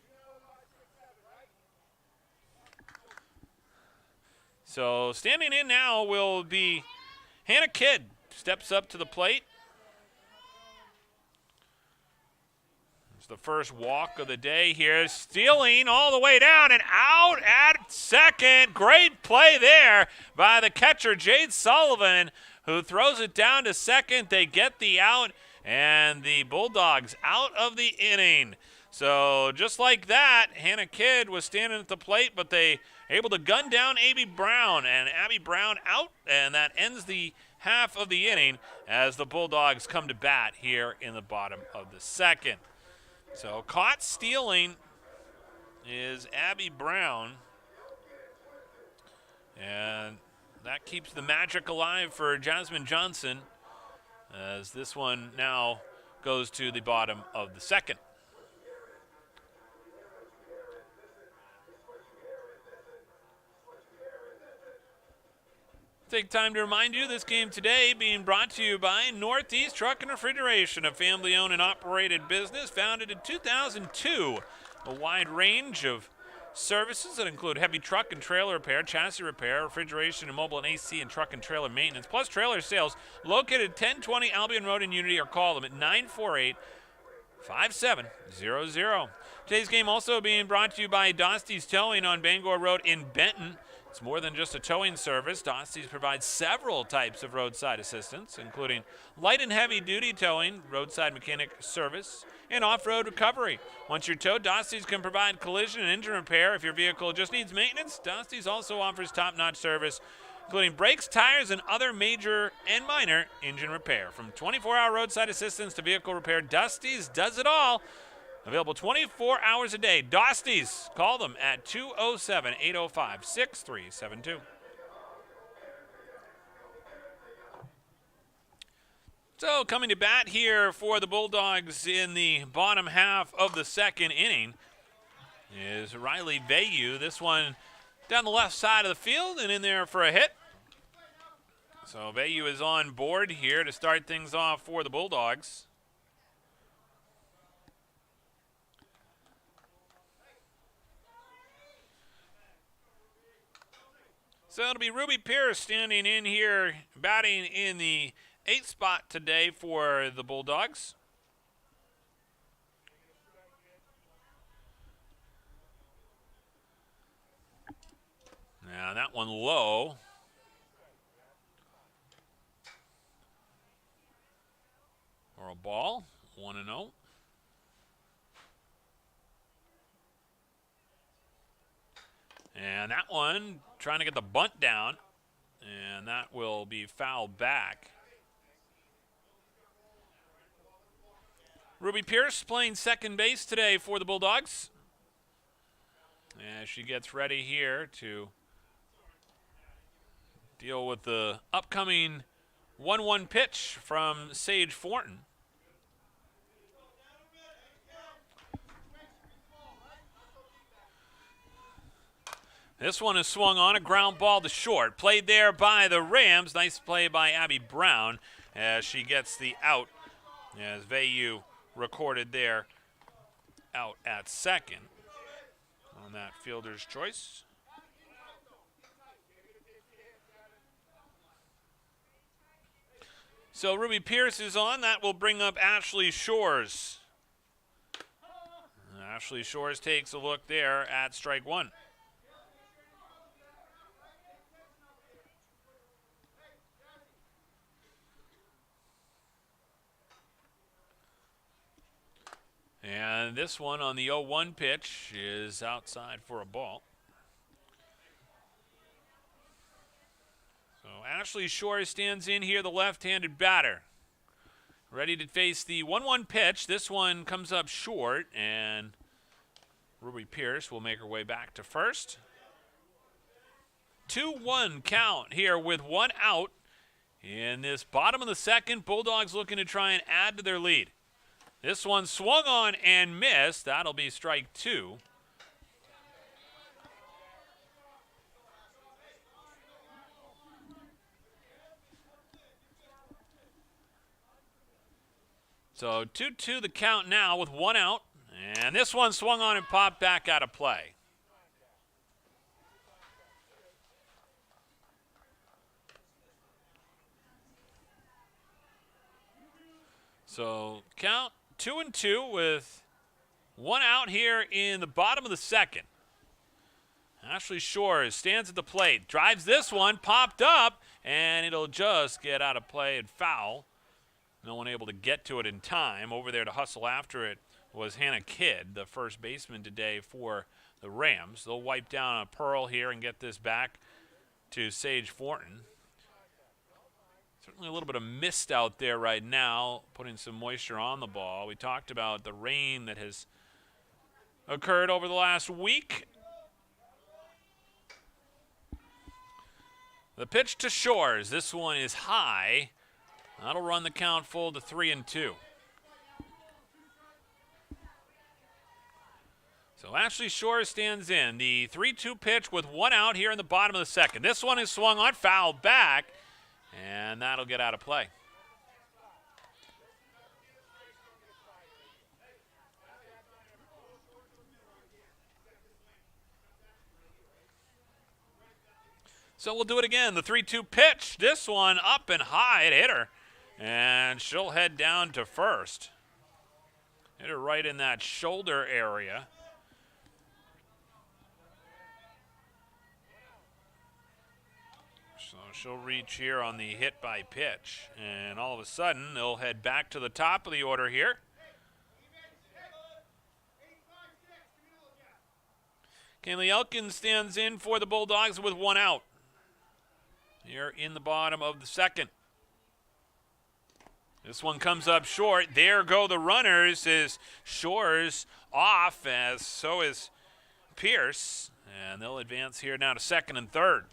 So standing in now will be Hannah Kidd. Steps up to the plate. It's the first walk of the day here. Stealing all the way down and out at second. Great play there by the catcher, Jade Sullivan, who throws it down to second. They get the out, and the Bulldogs out of the inning. So just like that, Hannah Kidd was standing at the plate, but they able to gun down Abby Brown, and Abby Brown out, and that ends the half of the inning as the Bulldogs come to bat here in the bottom of the second. So caught stealing is Abby Brown, and that keeps the magic alive for Jasmine Johnson as this one now goes to the bottom of the second. Take time to remind you this game today being brought to you by Northeast Truck and Refrigeration, a family-owned and operated business founded in 2002. A wide range of services that include heavy truck and trailer repair, chassis repair, refrigeration and mobile and AC and truck and trailer maintenance, plus trailer sales, located at 1020 Albion Road in Unity, or call them at 948-5700. Today's game also being brought to you by Dosty's Towing on Bangor Road in Benton. It's more than just a towing service. Dosty's provides several types of roadside assistance, including light and heavy duty towing, roadside mechanic service, and off-road recovery. Once you're towed, Dosty's can provide collision and engine repair. If your vehicle just needs maintenance, Dosty's also offers top-notch service, including brakes, tires, and other major and minor engine repair. From 24-hour roadside assistance to vehicle repair, Dosty's does it all. Available 24 hours a day. Dosty's. Call them at 207-805-6372. So coming to bat here for the Bulldogs in the bottom half of the second inning is Riley Vayu. This one down the left side of the field and in there for a hit. So Vayu is on board here to start things off for the Bulldogs. So it'll be Ruby Pierce standing in here, batting in the 8th spot today for the Bulldogs. And that one low. For a ball, 1-0. And that one trying to get the bunt down, and that will be fouled back. Ruby Pierce playing second base today for the Bulldogs. As she gets ready here to deal with the upcoming 1-1 pitch from Sage Fortin. This one is swung on, a ground ball to short. Played there by the Rams. Nice play by Abby Brown as she gets the out. As Vayu recorded there out at second on that fielder's choice. So Ruby Pierce is on. That will bring up Ashley Shores. Ashley Shores takes a look there at strike one. And this one on the 0-1 pitch is outside for a ball. So Ashley Shores stands in here, the left-handed batter. Ready to face the 1-1 pitch. This one comes up short, and Ruby Pierce will make her way back to first. 2-1 count here with one out. In this bottom of the second, Bulldogs looking to try and add to their lead. This one swung on and missed. That'll be strike two. So 2-2 the count now with one out. And this one swung on and popped back out of play. So count 2-2 with one out here in the bottom of the second. Ashley Shores stands at the plate, drives this one, popped up, and it'll just get out of play and foul. No one able to get to it in time. Over there to hustle after it was Hannah Kidd, the first baseman today for the Rams. They'll wipe down a Pearl here and get this back to Sage Fortin. Certainly a little bit of mist out there right now, putting some moisture on the ball. We talked about the rain that has occurred over the last week. The pitch to Shores. This one is high. That'll run the count full to 3-2. So Ashley Shores stands in. The 3-2 pitch with one out here in the bottom of the second. This one is swung on, fouled back. And that'll get out of play. So we'll do it again. The 3-2 pitch. This one up and high. It hit her. And she'll head down to first. Hit her right in that shoulder area. So she'll reach here on the hit by pitch. And all of a sudden, they'll head back to the top of the order here. Kaylee Elkins stands in for the Bulldogs with one out. Here in the bottom of the second. This one comes up short. There go the runners as Shores off, as so is Pierce. And they'll advance here now to second and third.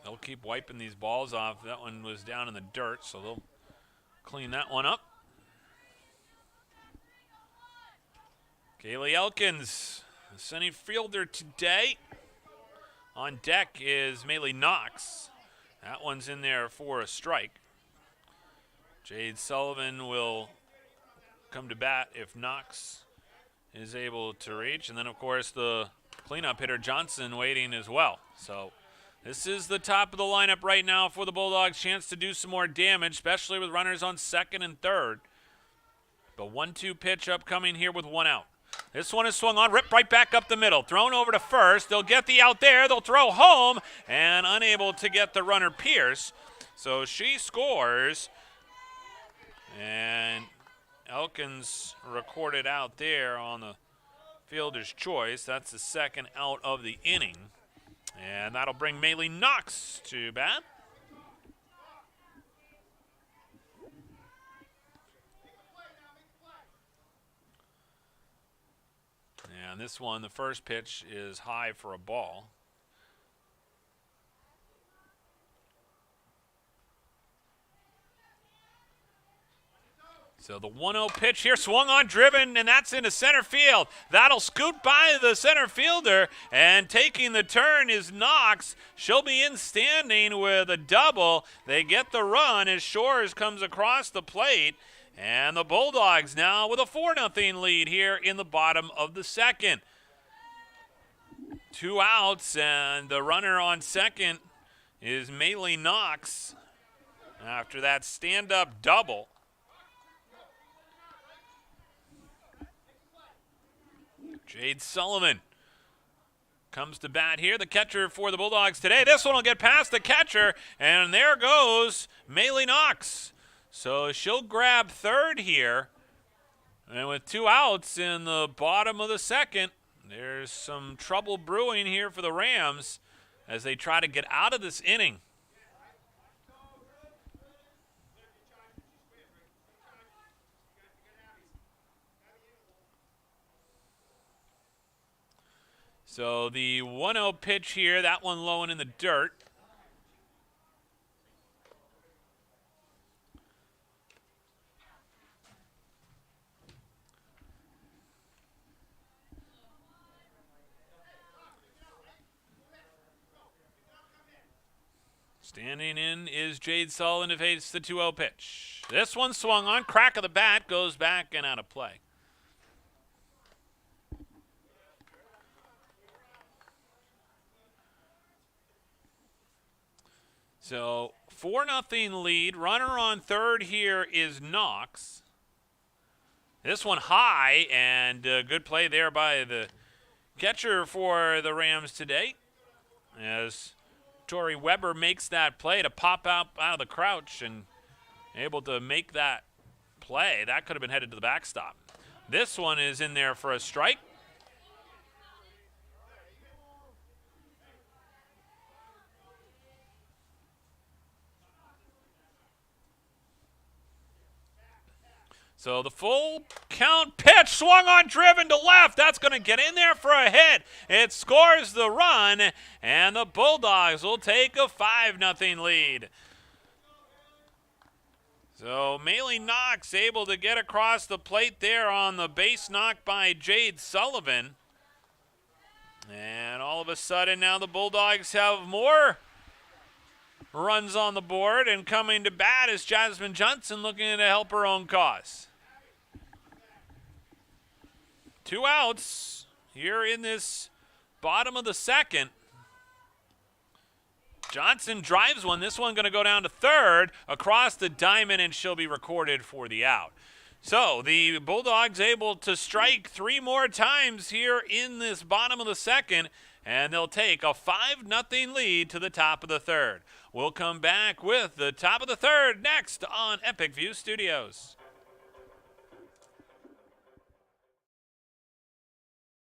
They'll keep wiping these balls off. That one was down in the dirt, so they'll clean that one up. Kaylee Elkins, the center fielder today. On deck is Maylee Knox. That one's in there for a strike. Jade Sullivan will come to bat if Knox is able to reach. And then, of course, the cleanup hitter Johnson waiting as well. So this is the top of the lineup right now for the Bulldogs. Chance to do some more damage, especially with runners on second and third. The 1-2 pitch upcoming here with one out. This one is swung on, ripped right back up the middle. Thrown over to first. They'll get the out there. They'll throw home and unable to get the runner Pierce. So she scores. And Elkins recorded out there on the fielder's choice. That's the second out of the inning. And that'll bring Maylee Knox to bat. And this one, the first pitch is high for a ball. So the 1-0 pitch here, swung on, driven, and that's into center field. That'll scoot by the center fielder, and taking the turn is Knox. She'll be in standing with a double. They get the run as Shores comes across the plate, and the Bulldogs now with a 4-0 lead here in the bottom of the second. 2 outs, and the runner on second is Maylee Knox after that stand-up double. Jade Sullivan comes to bat here, the catcher for the Bulldogs today. This one will get past the catcher, and there goes Maylee Knox. So she'll grab third here. And with 2 outs in the bottom of the second, there's some trouble brewing here for the Rams as they try to get out of this inning. So the 1-0 pitch here, that one low and in the dirt. Standing in is Jade Sullivan to face the 2-0 pitch. This one swung on, crack of the bat, goes back and out of play. So 4-0 lead. Runner on third here is Knox. This one high, and good play there by the catcher for the Rams today as Tori Weber makes that play to pop out of the crouch and able to make that play. That could have been headed to the backstop. This one is in there for a strike. So the full count pitch, swung on, driven to left. That's going to get in there for a hit. It scores the run, and the Bulldogs will take a 5-0 lead. So Maylee Knox able to get across the plate there on the base knock by Jade Sullivan. And all of a sudden now the Bulldogs have more runs on the board, and coming to bat is Jasmine Johnson looking to help her own cause. 2 outs here in this bottom of the second. Johnson drives one. This one going to go down to third across the diamond, and she'll be recorded for the out. So the Bulldogs able to strike 3 more times here in this bottom of the second, and they'll take a 5-0 lead to the top of the third. We'll come back with the top of the third next on Epic View Studios.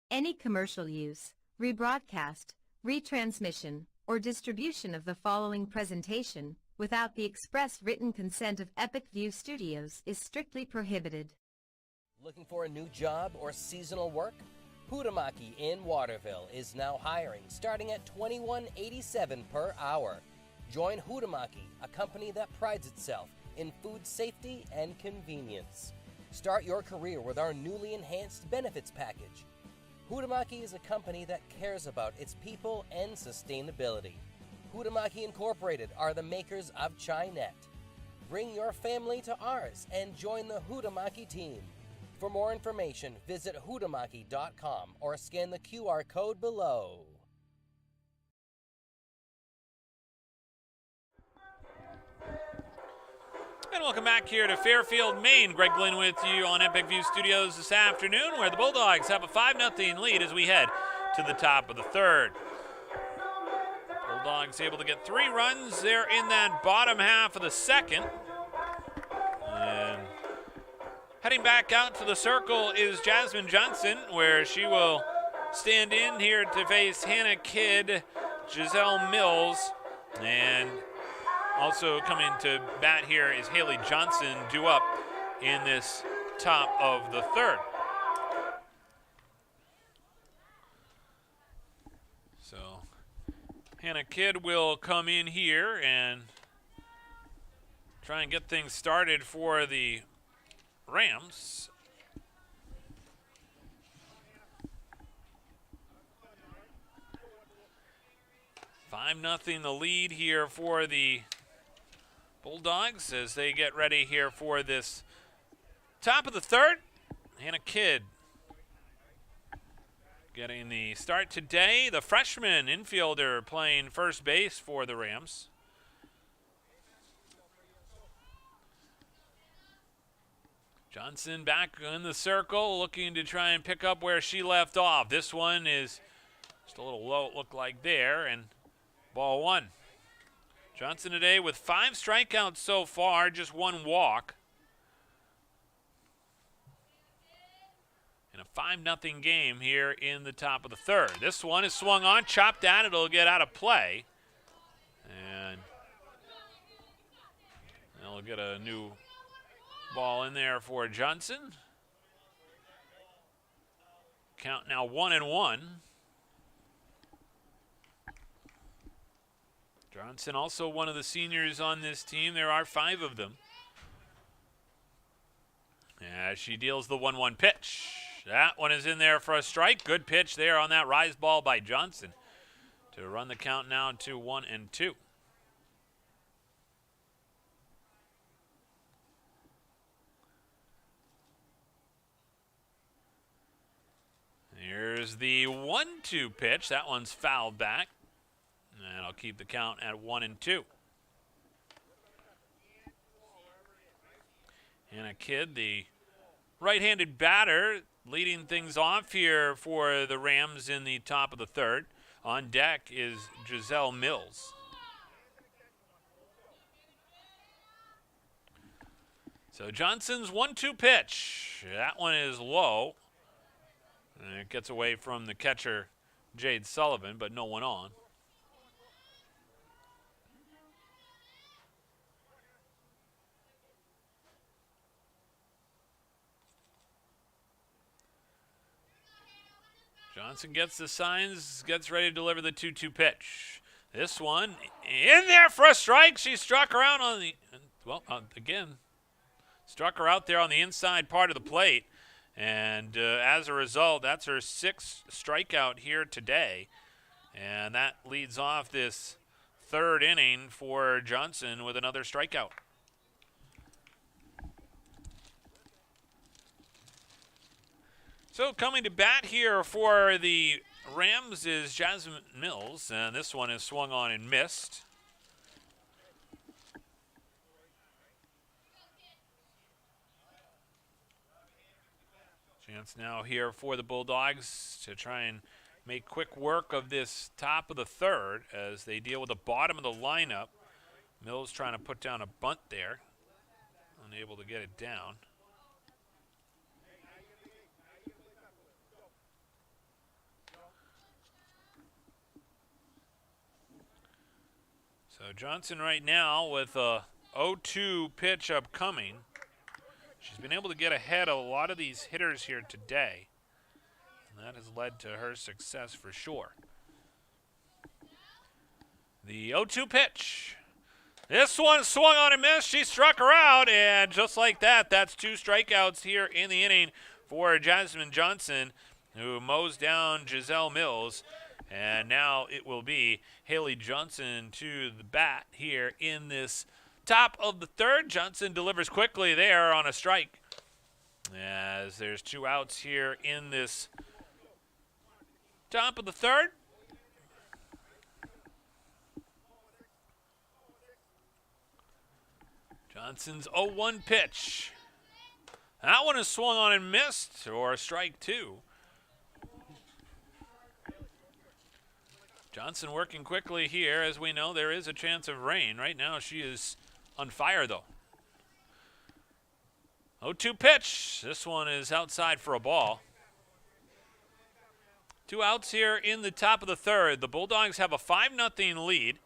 Any commercial use, rebroadcast, retransmission, or distribution of the following presentation without the express written consent of Epic View Studios is strictly prohibited. Looking for a new job or seasonal work? Hutamaki in Waterville is now hiring, starting at $21.87 per hour. Join Hutamaki, a company that prides itself in food safety and convenience. Start your career with our newly enhanced benefits package. Hutamaki is a company that cares about its people and sustainability. Hutamaki Incorporated are the makers of Chinette. Bring your family to ours and join the Hutamaki team. For more information, visit hutamaki.com or scan the QR code below. And welcome back here to Fairfield, Maine. Greg Glynn with you on Epic View Studios this afternoon, where the Bulldogs have a 5-0 lead as we head to the top of the third. Bulldogs able to get 3 runs there in that bottom half of the second. And heading back out to the circle is Jasmine Johnson, where she will stand in here to face Hannah Kidd, Giselle Mills, and also coming to bat here is Haley Johnson, due up in this top of the third. So Hannah Kidd will come in here and try and get things started for the Rams. Five nothing the lead here for the Bulldogs as they get ready here for this top of the third. Hannah Kidd getting the start today. The freshman infielder playing first base for the Rams. Johnson back in the circle, looking to try and pick up where she left off. This one is just a little low, it looked like there, and ball 1. Johnson today with 5 strikeouts so far, just 1 walk. In a 5-0 game here in the top of the third. This one is swung on, chopped at, it'll get out of play. And they'll get a new ball in there for Johnson. Count now 1-1. Johnson also one of the seniors on this team. There are 5 of them. As she deals the 1-1 pitch. That one is in there for a strike. Good pitch there on that rise ball by Johnson to run the count now to 1-2. Here's the 1-2 pitch. That one's fouled back. And I'll keep the count at 1-2. Hannah Kidd, the right-handed batter, leading things off here for the Rams in the top of the third. On deck is Giselle Mills. So Johnson's 1-2 pitch. That one is low. And it gets away from the catcher, Jade Sullivan, but no one on. Johnson gets the signs, gets ready to deliver the 2-2 pitch. This one in there for a strike. She struck her out on the, again, struck her out there on the inside part of the plate. And as a result, that's her 6th strikeout here today. And that leads off this third inning for Johnson with another strikeout. So coming to bat here for the Rams is Jasmine Mills, and this one is swung on and missed. Chance now here for the Bulldogs to try and make quick work of this top of the third as they deal with the bottom of the lineup. Mills trying to put down a bunt there, unable to get it down. So Johnson right now with a 0-2 pitch upcoming. She's been able to get ahead of a lot of these hitters here today. And that has led to her success for sure. The 0-2 pitch. This one swung on and missed. She struck her out. And just like that, that's 2 strikeouts here in the inning for Jasmine Johnson, who mows down Giselle Mills. And now it will be Haley Johnson to the bat here in this top of the third. Johnson delivers quickly there on a strike, as there's 2 outs here in this top of the third. Johnson's 0-1 pitch. That one is swung on and missed, or strike two. Johnson working quickly here. As we know, there is a chance of rain. Right now, she is on fire, though. 0-2 pitch. This one is outside for a ball. 2 outs here in the top of the third. The Bulldogs have a 5-0 lead.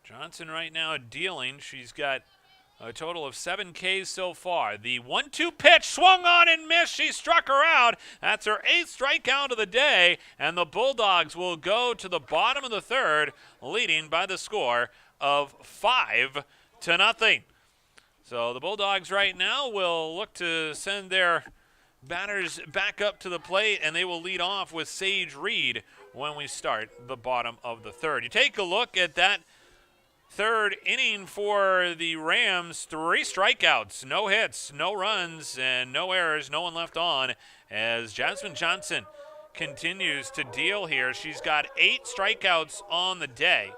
Johnson right now dealing. She's got a total of 7 Ks so far. The 1-2 pitch swung on and missed. She struck her out. That's her 8th strikeout of the day. And the Bulldogs will go to the bottom of the third, leading by the score of 5-0. So the Bulldogs right now will look to send their batters back up to the plate, and they will lead off with Sage Reed when we start the bottom of the third. You take a look at that third inning for the Rams. 3 strikeouts, no hits, no runs, and no errors, no one left on, as Jasmine Johnson continues to deal here. She's got 8 strikeouts on the day.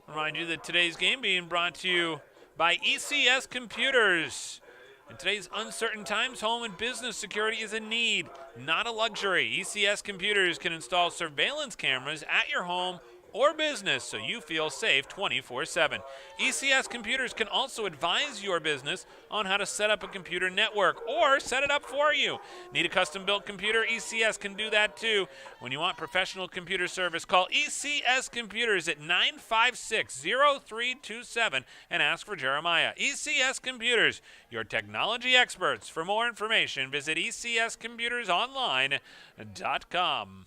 Remind you that today's game being brought to you by ECS Computers. In today's uncertain times, home and business security is a need, not a luxury. ECS Computers can install surveillance cameras at your home or business so you feel safe 24/7. ECS Computers can also advise your business on how to set up a computer network or set it up for you. Need a custom-built computer? ECS can do that too. When you want professional computer service, call ECS Computers at 956-0327 and ask for Jeremiah. ECS Computers, your technology experts. For more information, visit ECSComputersOnline.com.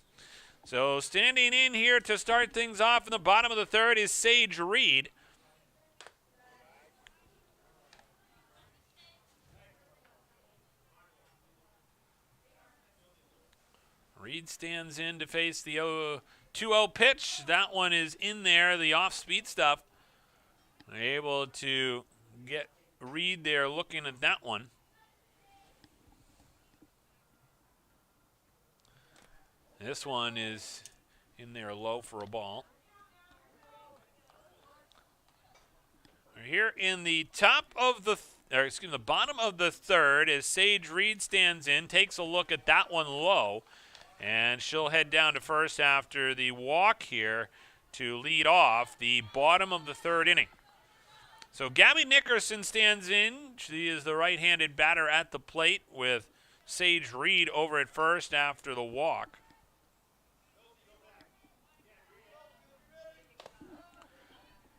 So standing in here to start things off in the bottom of the third is Sage Reed. Reed stands in to face the 2-0 pitch. That one is in there, the off-speed stuff. Able to get Reed there looking at that one. This one is in there low for a ball. Here in the top of the, the bottom of the third, as Sage Reed stands in, takes a look at that one low, and she'll head down to first after the walk here to lead off the bottom of the third inning. So Gabby Nickerson stands in. She is the right-handed batter at the plate with Sage Reed over at first after the walk.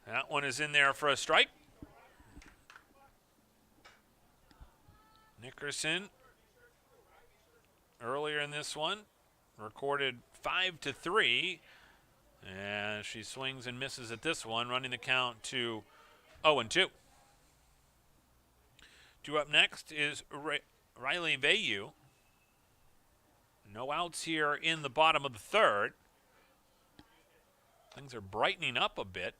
That one is in there for a strike. Nickerson, earlier in this one, recorded 5-3. And she swings and misses at this one, running the count to 0-2. 2 up next is Riley Vayu. No outs here in the bottom of the third. Things are brightening up a bit.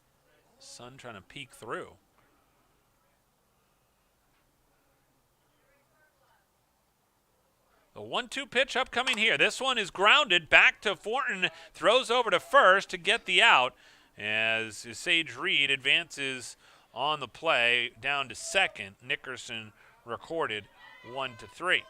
Sun trying to peek through. The 1-2 pitch upcoming here. This one is grounded back to Fortin. Throws over to first to get the out as Sage Reed advances on the play down to second. Nickerson recorded 1-3.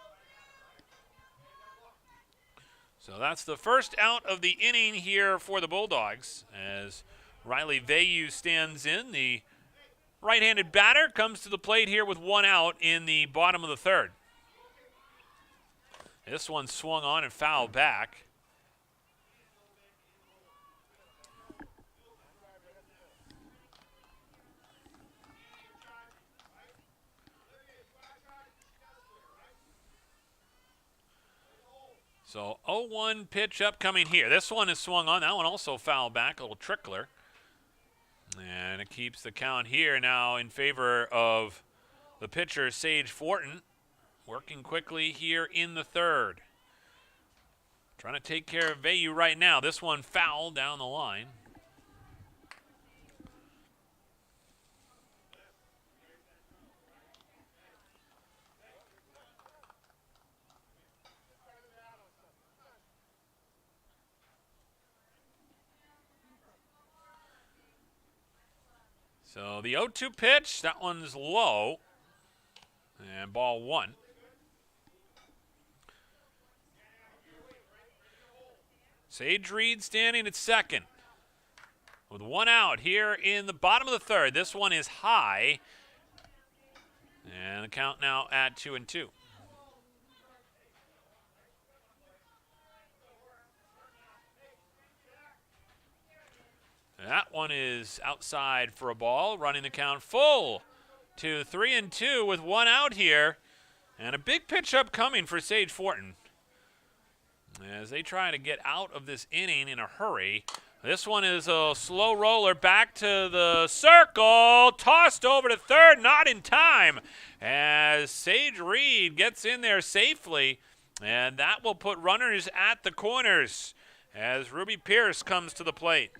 So that's the first out of the inning here for the Bulldogs as Riley Vayu stands in. The right-handed batter comes to the plate here with 1 out in the bottom of the third. This one swung on and fouled back. So 0-1 pitch upcoming here. This one is swung on. That one also fouled back, a little trickler. And it keeps the count here now in favor of the pitcher, Sage Fortin, working quickly here in the third. Trying to take care of Vayu right now. This one foul down the line. So the 0-2 pitch, that one's low. And ball 1. Sage Reed standing at second with 1 out here in the bottom of the 3rd. This one is high. And the count now at 2-2. That one is outside for a ball, running the count full to 3-2 with 1 out here. And a big pitch upcoming for Sage Fortin as they try to get out of this inning in a hurry. This one is a slow roller back to the circle, tossed over to 3rd, not in time, as Sage Reed gets in there safely, and that will put runners at the corners as Ruby Pierce comes to the plate.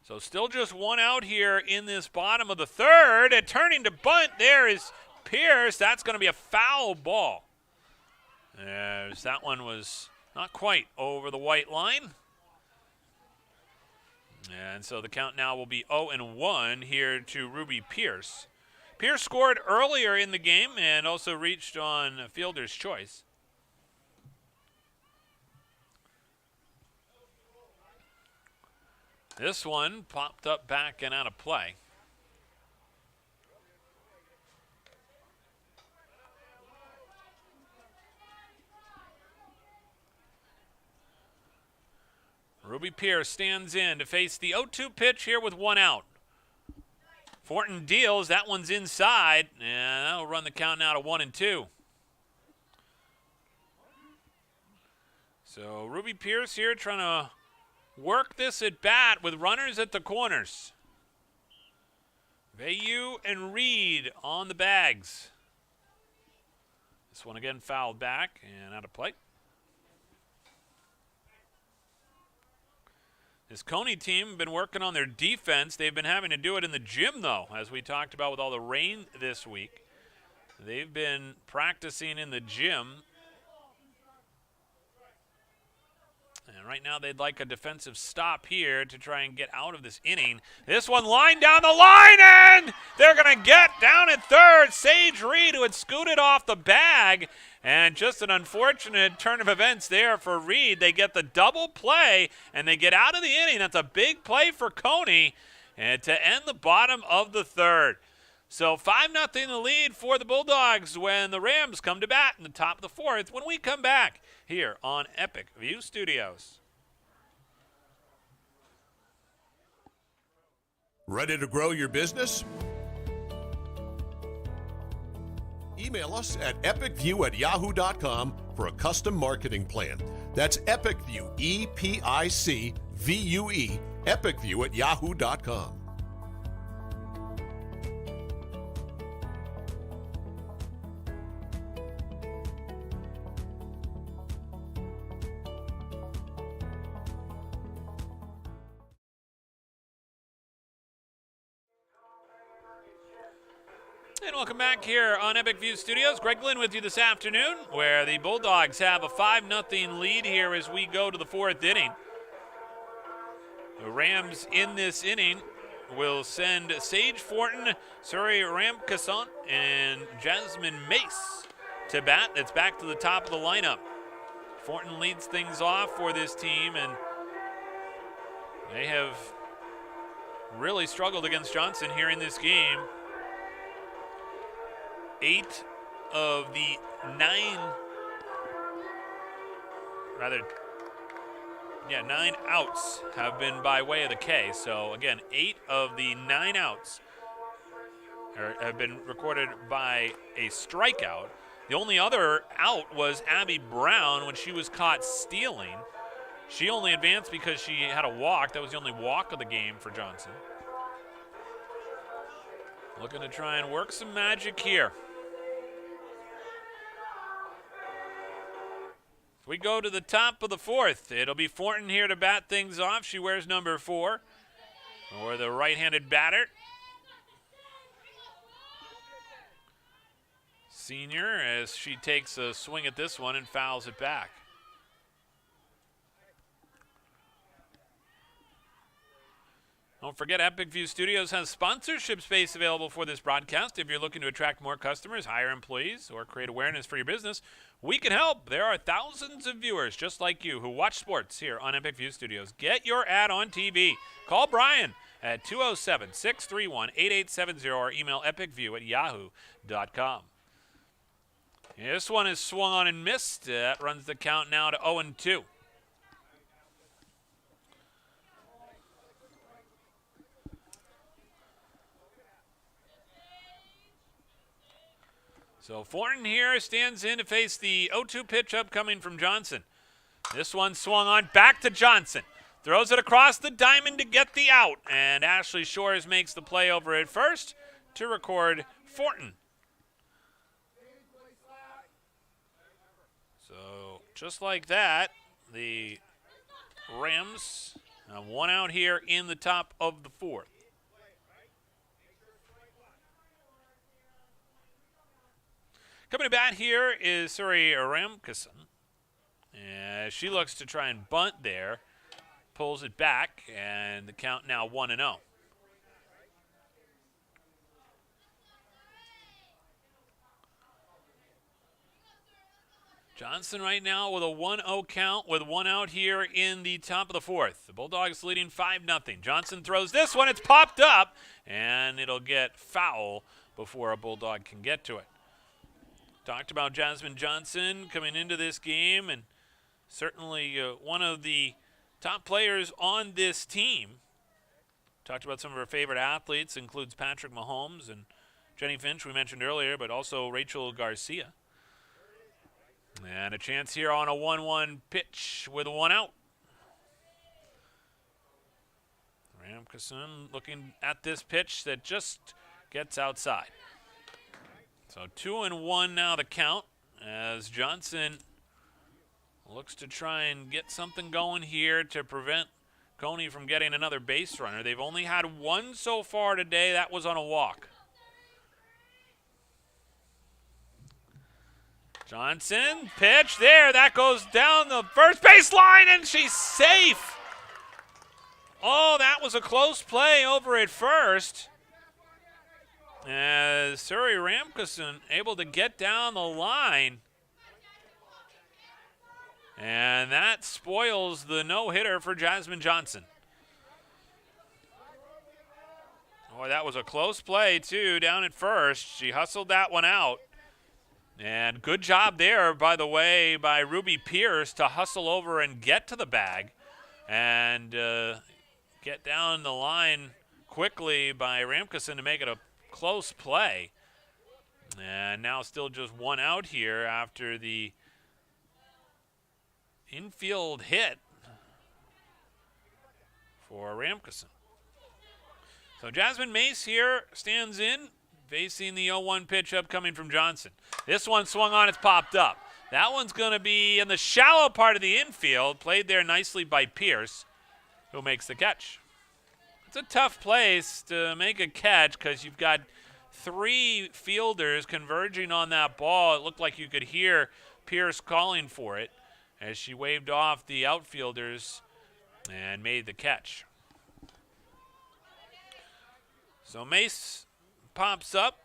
So still just 1 out here in this bottom of the 3rd. And turning to bunt, there is Pierce. That's going to be a foul ball. As that one was not quite over the white line. And so the count now will be 0-1 here to Ruby Pierce. Pierce scored earlier in the game and also reached on fielder's choice. This one popped up back and out of play. Ruby Pierce stands in to face the 0-2 pitch here with 1 out. Fortin deals. That one's inside, and that'll run the count now to 1-2. So Ruby Pierce here trying to work this at bat with runners at the corners. Vayu and Reed on the bags. This one again fouled back and out of play. This Cony team been working on their defense. They've been having to do it in the gym, though, as we talked about with all the rain this week. They've been practicing in the gym. And right now they'd like a defensive stop here to try and get out of this inning. This one lined down the line, and they're going to get down at 3rd. Sage Reed, who had scooted off the bag. And just an unfortunate turn of events there for Reed. They get the double play, and they get out of the inning. That's a big play for Cony and to end the bottom of the 3rd. So 5-0 the lead for the Bulldogs when the Rams come to bat in the top of the 4th when we come back here on Epic View Studios. Ready to grow your business? Email us at epicview@yahoo.com for a custom marketing plan. That's EpicView, EPICVUE, epicview@yahoo.com. And welcome back here on Epic View Studios. Greg Glynn with you this afternoon, where the Bulldogs have a 5-0 lead here as we go to the 4th inning. The Rams in this inning will send Sage Fortin, Suri Ramkisant, and Jasmine Mace to bat. That's back to the top of the lineup. Fortin leads things off for this team, and they have really struggled against Johnson here in this game. 9 outs have been by way of the K. So again, 8 of the 9 outs have been recorded by a strikeout. The only other out was Abby Brown when she was caught stealing. She only advanced because she had a walk. That was the only walk of the game for Johnson. Looking to try and work some magic here. We go to the top of the 4th. It'll be Fortin here to bat things off. She wears number 4 for the right-handed batter. senior, as she takes a swing at this one and fouls it back. Don't forget, Epic View Studios has sponsorship space available for this broadcast. If you're looking to attract more customers, hire employees, or create awareness for your business, we can help. There are thousands of viewers just like you who watch sports here on Epic View Studios. Get your ad on TV. Call Brian at 207-631-8870 or email epicview@yahoo.com. This one is swung on and missed. That runs the count now to 0-2. So Fortin here stands in to face the 0-2 pitch upcoming from Johnson. This one swung on back to Johnson. Throws it across the diamond to get the out. And Ashley Shores makes the play over at first to record Fortin. So just like that, the Rams have one out here in the top of the fourth. Coming to bat here is Suri Ramkisson. She looks to try and bunt there. Pulls it back, and the count now 1-0. Johnson right now with a 1-0 count with one out here in the top of the fourth. The Bulldogs leading 5-0. Johnson throws this one. It's popped up, and it'll get foul before a Bulldog can get to it. Talked about Jasmine Johnson coming into this game, and certainly one of the top players on this team. Talked about some of her favorite athletes, includes Patrick Mahomes and Jenny Finch, we mentioned earlier, but also Rachel Garcia. And a chance here on a 1-1 pitch with one out. Ramkisson looking at this pitch that just gets outside. So 2-1 now the count as Johnson looks to try and get something going here to prevent Cony from getting another base runner. They've only had one so far today. That was on a walk. Johnson, pitch there. That goes down the first base line, and she's safe. Oh, that was a close play over at first. As Suri Ramkisson able to get down the line. And that spoils the no-hitter for Jasmine Johnson. Boy, that was a close play, too, down at first. She hustled that one out. And good job there, by the way, by Ruby Pierce to hustle over and get to the bag. And get down the line quickly by Ramkisson to make it a close play. And now still just one out here after the infield hit for Ramkisson. So Jasmine Mace here stands in, facing the 0-1 pitch upcoming from Johnson. This one swung on, it's popped up. That one's going to be in the shallow part of the infield, played there nicely by Pierce, who makes the catch. It's a tough place to make a catch because you've got three fielders converging on that ball. It looked like you could hear Pierce calling for it as she waved off the outfielders and made the catch. So Mace pops up,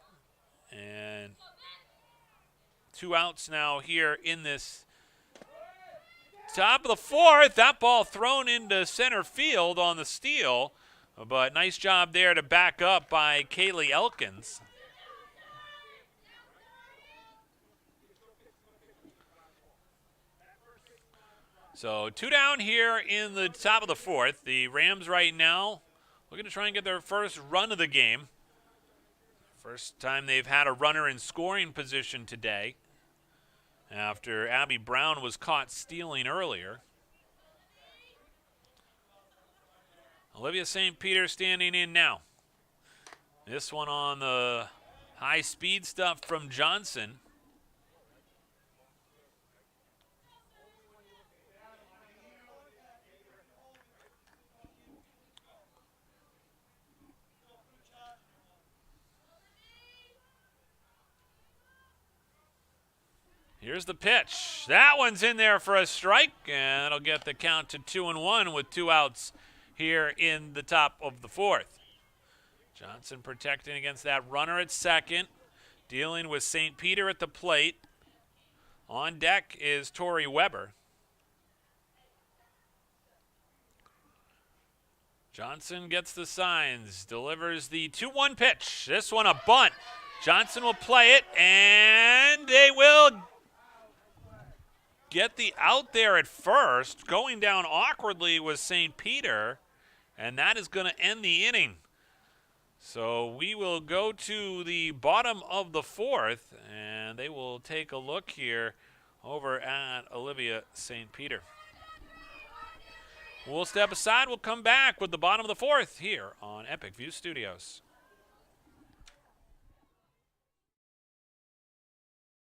and 2 outs now here in this top of the fourth. That ball thrown into center field on the steal, but nice job there to back up by Kaylee Elkins. So 2 down here in the top of the fourth. The Rams right now looking to try and get their first run of the game. First time they've had a runner in scoring position today after Abby Brown was caught stealing earlier. Olivia St. Peter standing in now. This one on the high-speed stuff from Johnson. Here's the pitch. That one's in there for a strike, and it'll get the count to 2-1 with 2 outs here in the top of the 4th. Johnson protecting against that runner at second, dealing with St. Peter at the plate. On deck is Tori Weber. Johnson gets the signs, delivers the 2-1 pitch. This one a bunt. Johnson will play it, and they will get the out there at first. Going down awkwardly was St. Peter, and that is going to end the inning. So we will go to the bottom of the 4th, and they will take a look here over at Olivia St. Peter. We'll step aside. We'll come back with the bottom of the 4th here on Epic View Studios.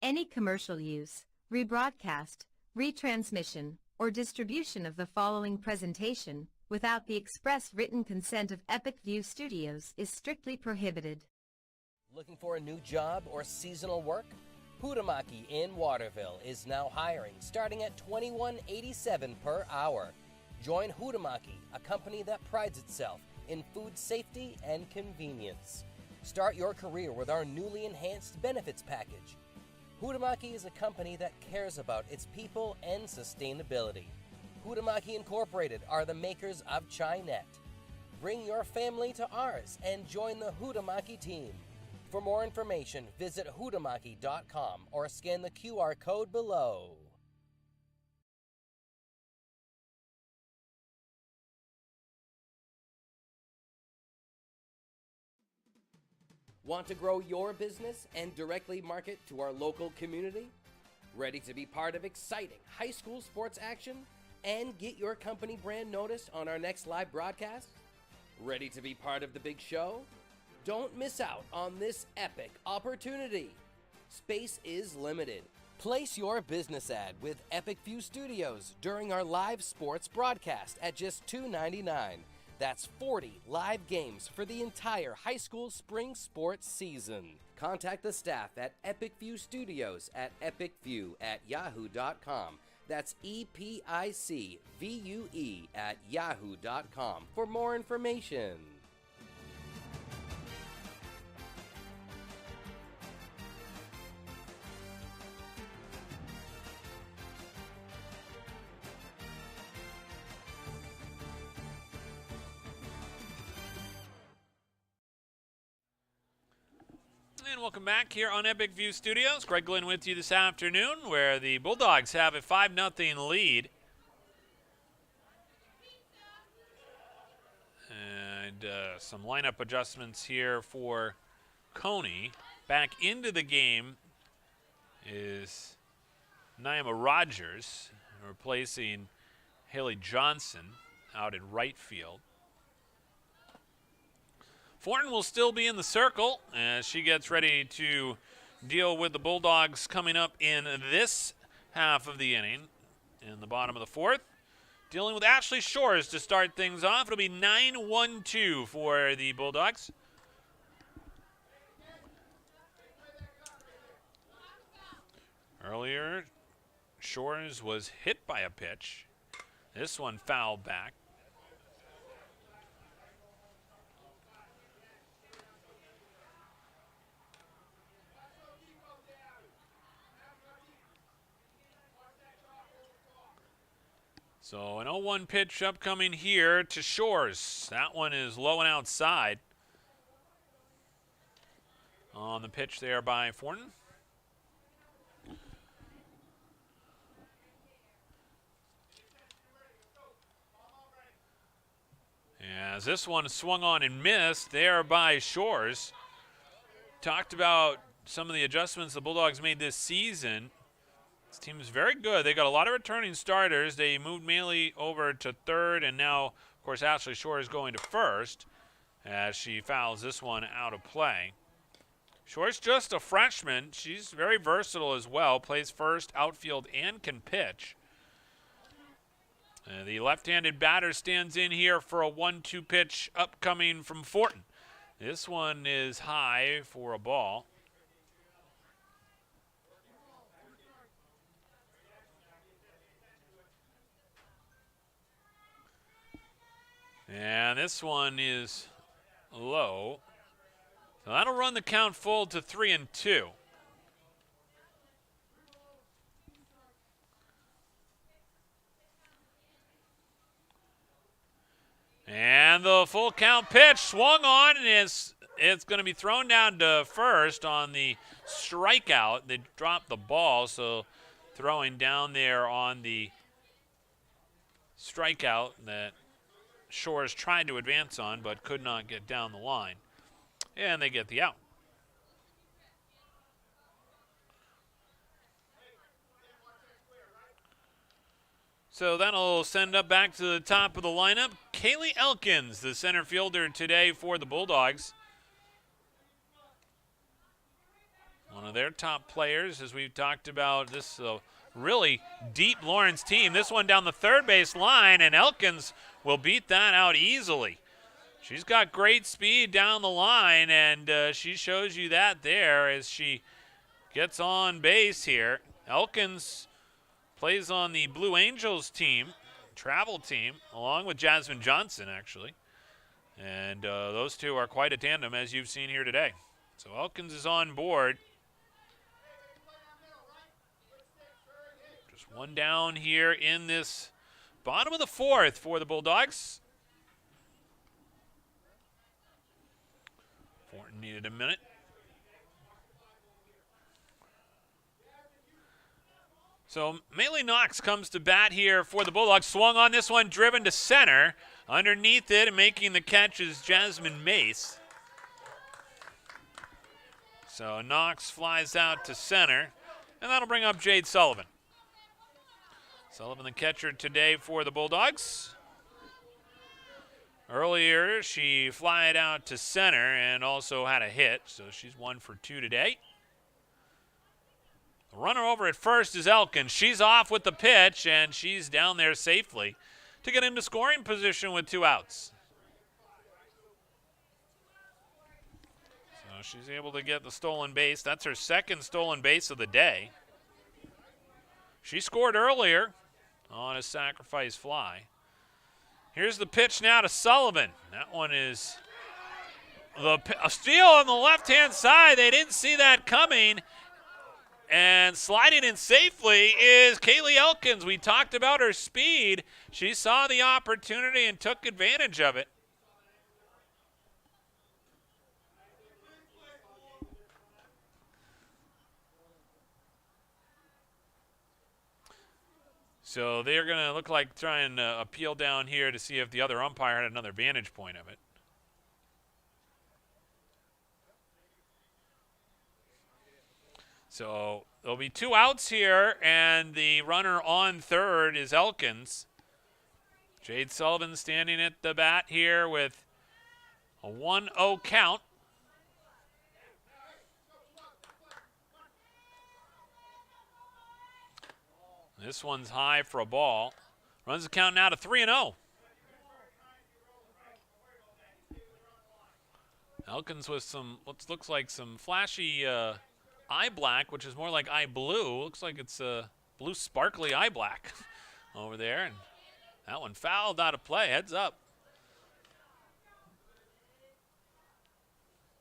Any commercial use, rebroadcast, retransmission, or distribution of the following presentation without the express written consent of Epic View Studios is strictly prohibited. Looking for a new job or seasonal work? Hutamaki in Waterville is now hiring, starting at $21.87 per hour. Join Hutamaki, a company that prides itself in food safety and convenience. Start your career with our newly enhanced benefits package. Hutamaki is a company that cares about its people and sustainability. Hutamaki Incorporated are the makers of Chinet. Bring your family to ours and join the Hutamaki team. For more information, visit hutamaki.com or scan the QR code below. Want to grow your business and directly market to our local community? Ready to be part of exciting high school sports action and get your company brand noticed on our next live broadcast? Ready to be part of the big show? Don't miss out on this epic opportunity. Space is limited. Place your business ad with Epic View Studios during our live sports broadcast at just $2.99. That's 40 live games for the entire high school spring sports season. Contact the staff at Epic View Studios at epicview@yahoo.com. That's EPICVUE@yahoo.com for more information. And welcome back here on Epic View Studios. Greg Glenn with you this afternoon, where the Bulldogs have a 5-0 lead. And some lineup adjustments here for Cony. Back into the game is Naima Rogers, replacing Haley Johnson out in right field. Fortin will still be in the circle as she gets ready to deal with the Bulldogs coming up in this half of the inning in the bottom of the 4th. Dealing with Ashley Shores to start things off. It'll be 9-1-2 for the Bulldogs. Earlier, Shores was hit by a pitch. This one fouled back. So an 0-1 pitch upcoming here to Shores. That one is low and outside. On the pitch there by Fortin. As this one swung on and missed there by Shores. Talked about some of the adjustments the Bulldogs made this season. This team is very good. They got a lot of returning starters. They moved Maley over to third, and now, of course, Ashley Shore is going to first as she fouls this one out of play. Shore's just a freshman. She's very versatile as well. Plays first, outfield, and can pitch. The left-handed batter stands in here for a 1-2 pitch upcoming from Fortin. This one is high for a ball. And this one is low. So that'll run the count full to 3-2. And the full count pitch swung on, and it's going to be thrown down to first on the strikeout. They dropped the ball, so throwing down there on the strikeout that Shores tried to advance on but could not get down the line. And they get the out. So that'll send up back to the top of the lineup. Kaylee Elkins, the center fielder today for the Bulldogs. One of their top players, as we've talked about, this really deep Lawrence team. This one down the third base line, and Elkins will beat that out easily. She's got great speed down the line, and she shows you that there as she gets on base here. Elkins plays on the Blue Angels team, travel team, along with Jasmine Johnson, actually. And those two are quite a tandem, as you've seen here today. So Elkins is on board. Just one down here in this bottom of the fourth for the Bulldogs. Thornton needed a minute. So Maylee Knox comes to bat here for the Bulldogs. Swung on this one, driven to center. Underneath it and making the catch is Jasmine Mace. So Knox flies out to center, and that'll bring up Jade Sullivan. Sullivan, the catcher today for the Bulldogs. Earlier, she flied out to center and also had a hit, so she's 1 for 2 today. The runner over at first is Elkins. She's off with the pitch, and she's down there safely to get into scoring position with 2 outs. So she's able to get the stolen base. That's her second stolen base of the day. She scored earlier on a sacrifice fly. Here's the pitch now to Sullivan. That one is a steal on the left-hand side. They didn't see that coming. And sliding in safely is Kaylee Elkins. We talked about her speed. She saw the opportunity and took advantage of it. So they're going to look like trying to appeal down here to see if the other umpire had another vantage point of it. So there'll be 2 outs here, and the runner on third is Elkins. Jade Sullivan standing at the bat here with a 1-0 count. This one's high for a ball. Runs the count now to 3-0. Elkins with some, what looks like some flashy eye black, which is more like eye blue. Looks like it's a blue sparkly eye black over there. And that one fouled out of play. Heads up.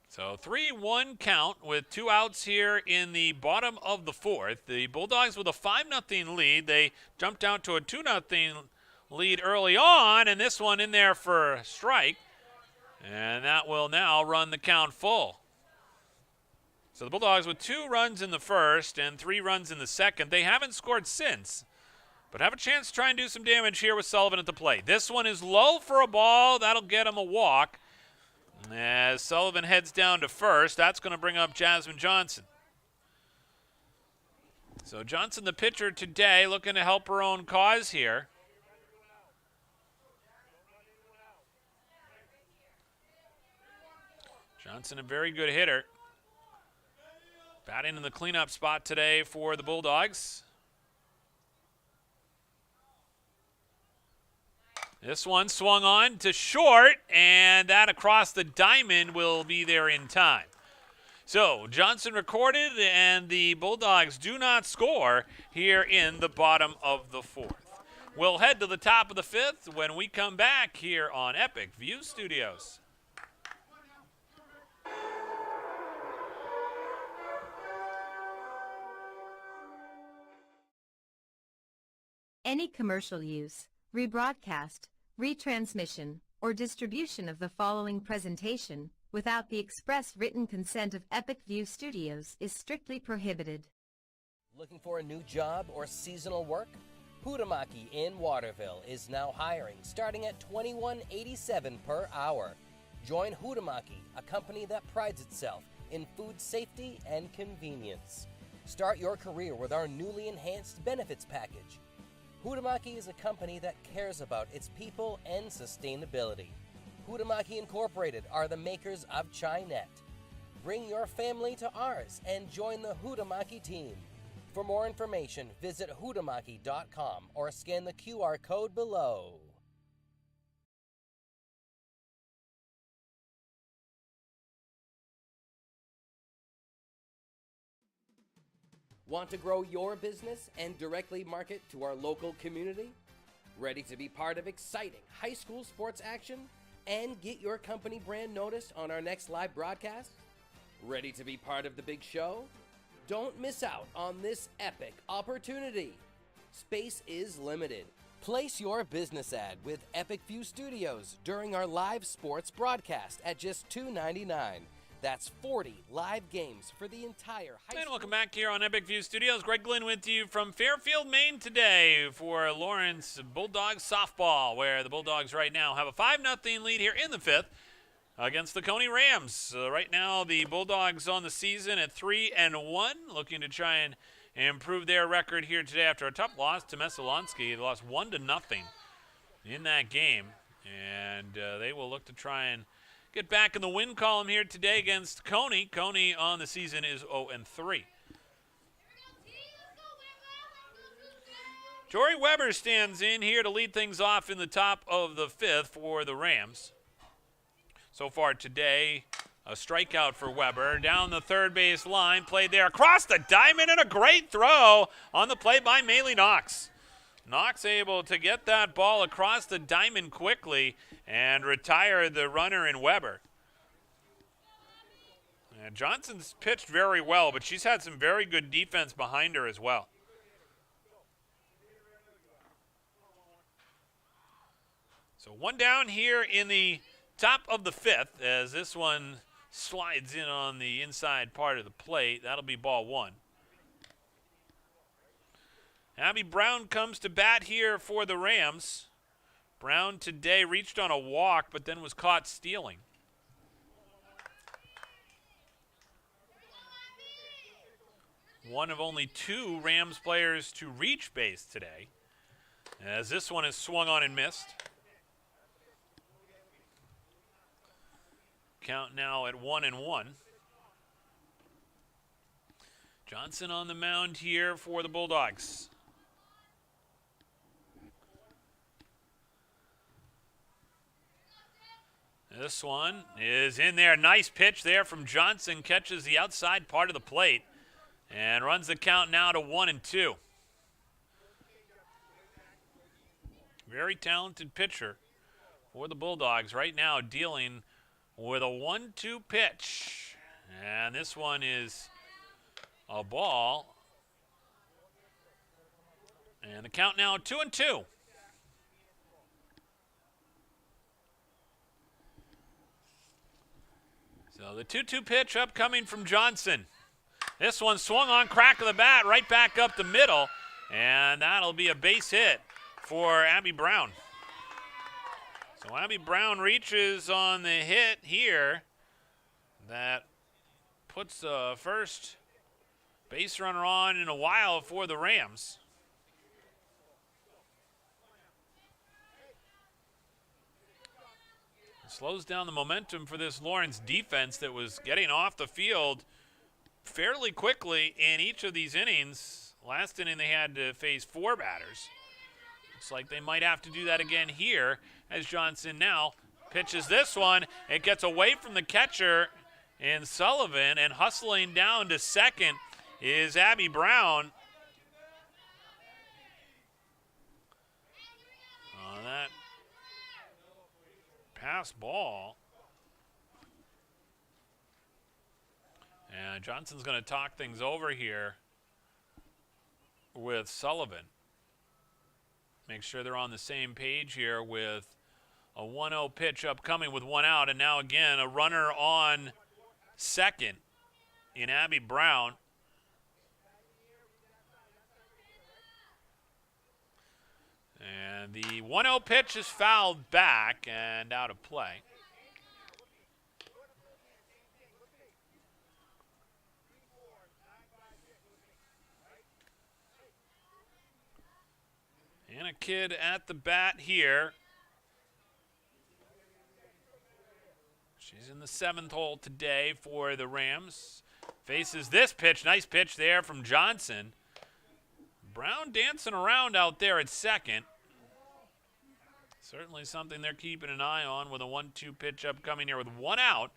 So 3-1 count with 2 outs here in the bottom of the fourth. The Bulldogs with a 5-0 lead. They jumped out to a 2-0 lead early on, and this one in there for a strike. And that will now run the count full. So the Bulldogs with 2 runs in the first and 3 runs in the second. They haven't scored since, but have a chance to try and do some damage here with Sullivan at the plate. This one is low for a ball. That'll get him a walk. As Sullivan heads down to first, that's going to bring up Jasmine Johnson. So Johnson, the pitcher today, looking to help her own cause here. Johnson, a very good hitter. Batting in the cleanup spot today for the Bulldogs. This one swung on to short, and that across the diamond will be there in time. So Johnson recorded, and the Bulldogs do not score here in the bottom of the fourth. We'll head to the top of the 5th when we come back here on Epic View Studios. Any commercial use, rebroadcast, retransmission, or distribution of the following presentation without the express written consent of Epic View Studios is strictly prohibited. Looking for a new job or seasonal work? Hutamaki in Waterville is now hiring, starting at $21.87 per hour. Join Hutamaki, a company that prides itself in food safety and convenience. Start your career with our newly enhanced benefits package. Hutamaki is a company that cares about its people and sustainability. Hutamaki Incorporated are the makers of Chinet. Bring your family to ours and join the Hutamaki team. For more information, visit hutamaki.com or scan the QR code below. Want to grow your business and directly market to our local community? Ready to be part of exciting high school sports action and get your company brand noticed on our next live broadcast? Ready to be part of the big show? Don't miss out on this epic opportunity. Space is limited. Place your business ad with Epic View Studios during our live sports broadcast at just $2.99. That's 40 live games for the entire high school. And welcome back here on Epic View Studios. Greg Glynn with you from Fairfield, Maine today for Lawrence Bulldogs softball, where the Bulldogs right now have a 5-0 lead here in the 5th against the Cony Rams. Right now, the Bulldogs on the season at 3-1, looking to try and improve their record here today after a tough loss to Messalonsky. They lost 1-0 in that game, and they will look to try and get back in the win column here today against Cony. Cony on the season is 0-3. Jory Weber stands in here to lead things off in the top of the 5th for the Rams. So far today, a strikeout for Weber. Down the third base line, played there across the diamond, and a great throw on the play by Maley Knox. Knox able to get that ball across the diamond quickly and retire the runner in Weber. And Johnson's pitched very well, but she's had some very good defense behind her as well. So one down here in the top of the 5th as this one slides in on the inside part of the plate. That'll be ball 1. Abby Brown comes to bat here for the Rams. Brown today reached on a walk, but then was caught stealing. One of only 2 Rams players to reach base today, as this one is swung on and missed. Count now at 1-1. Johnson on the mound here for the Bulldogs. This one is in there. Nice pitch there from Johnson. Catches the outside part of the plate and runs the count now to 1-2. Very talented pitcher for the Bulldogs right now, dealing with a 1-2 pitch. And this one is a ball. And the count now 2-2. So the 2-2 pitch upcoming from Johnson. This one swung on, crack of the bat, right back up the middle. And that'll be a base hit for Abby Brown. So Abby Brown reaches on the hit here. That puts the first base runner on in a while for the Rams. Slows down the momentum for this Lawrence defense that was getting off the field fairly quickly in each of these innings. Last inning they had to face 4 batters. Looks like they might have to do that again here as Johnson now pitches this one. It gets away from the catcher in Sullivan, and hustling down to second is Abby Brown. pass ball. And Johnson's going to talk things over here with Sullivan. Make sure they're on the same page here with a 1-0 pitch upcoming with one out. And now again, a runner on second in Abby Brown. And the 1-0 pitch is fouled back and out of play. And a kid at the bat here. She's in the 7th hole today for the Rams. Faces this pitch. Nice pitch there from Johnson. Brown dancing around out there at second. Certainly something they're keeping an eye on with a 1-2 pitch upcoming here with one out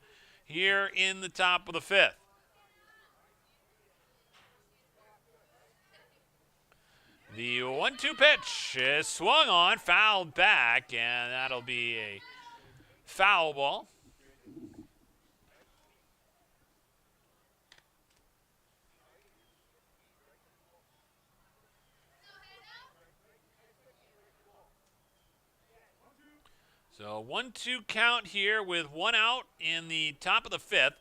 here in the top of the 5th. The 1-2 pitch is swung on, fouled back, and that'll be a foul ball. So 1-2 count here with one out in the top of the 5th.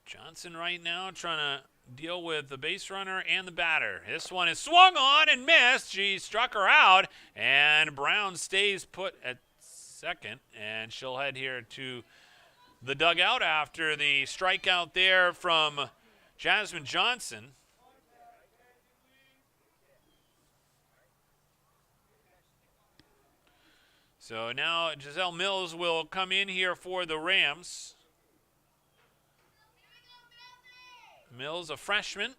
Johnson right now trying to deal with the base runner and the batter. This one is swung on and missed. She struck her out, and Brown stays put at second, and she'll head here to the dugout after the strikeout there from Jasmine Johnson. So now Giselle Mills will come in here for the Rams. Mills, a freshman,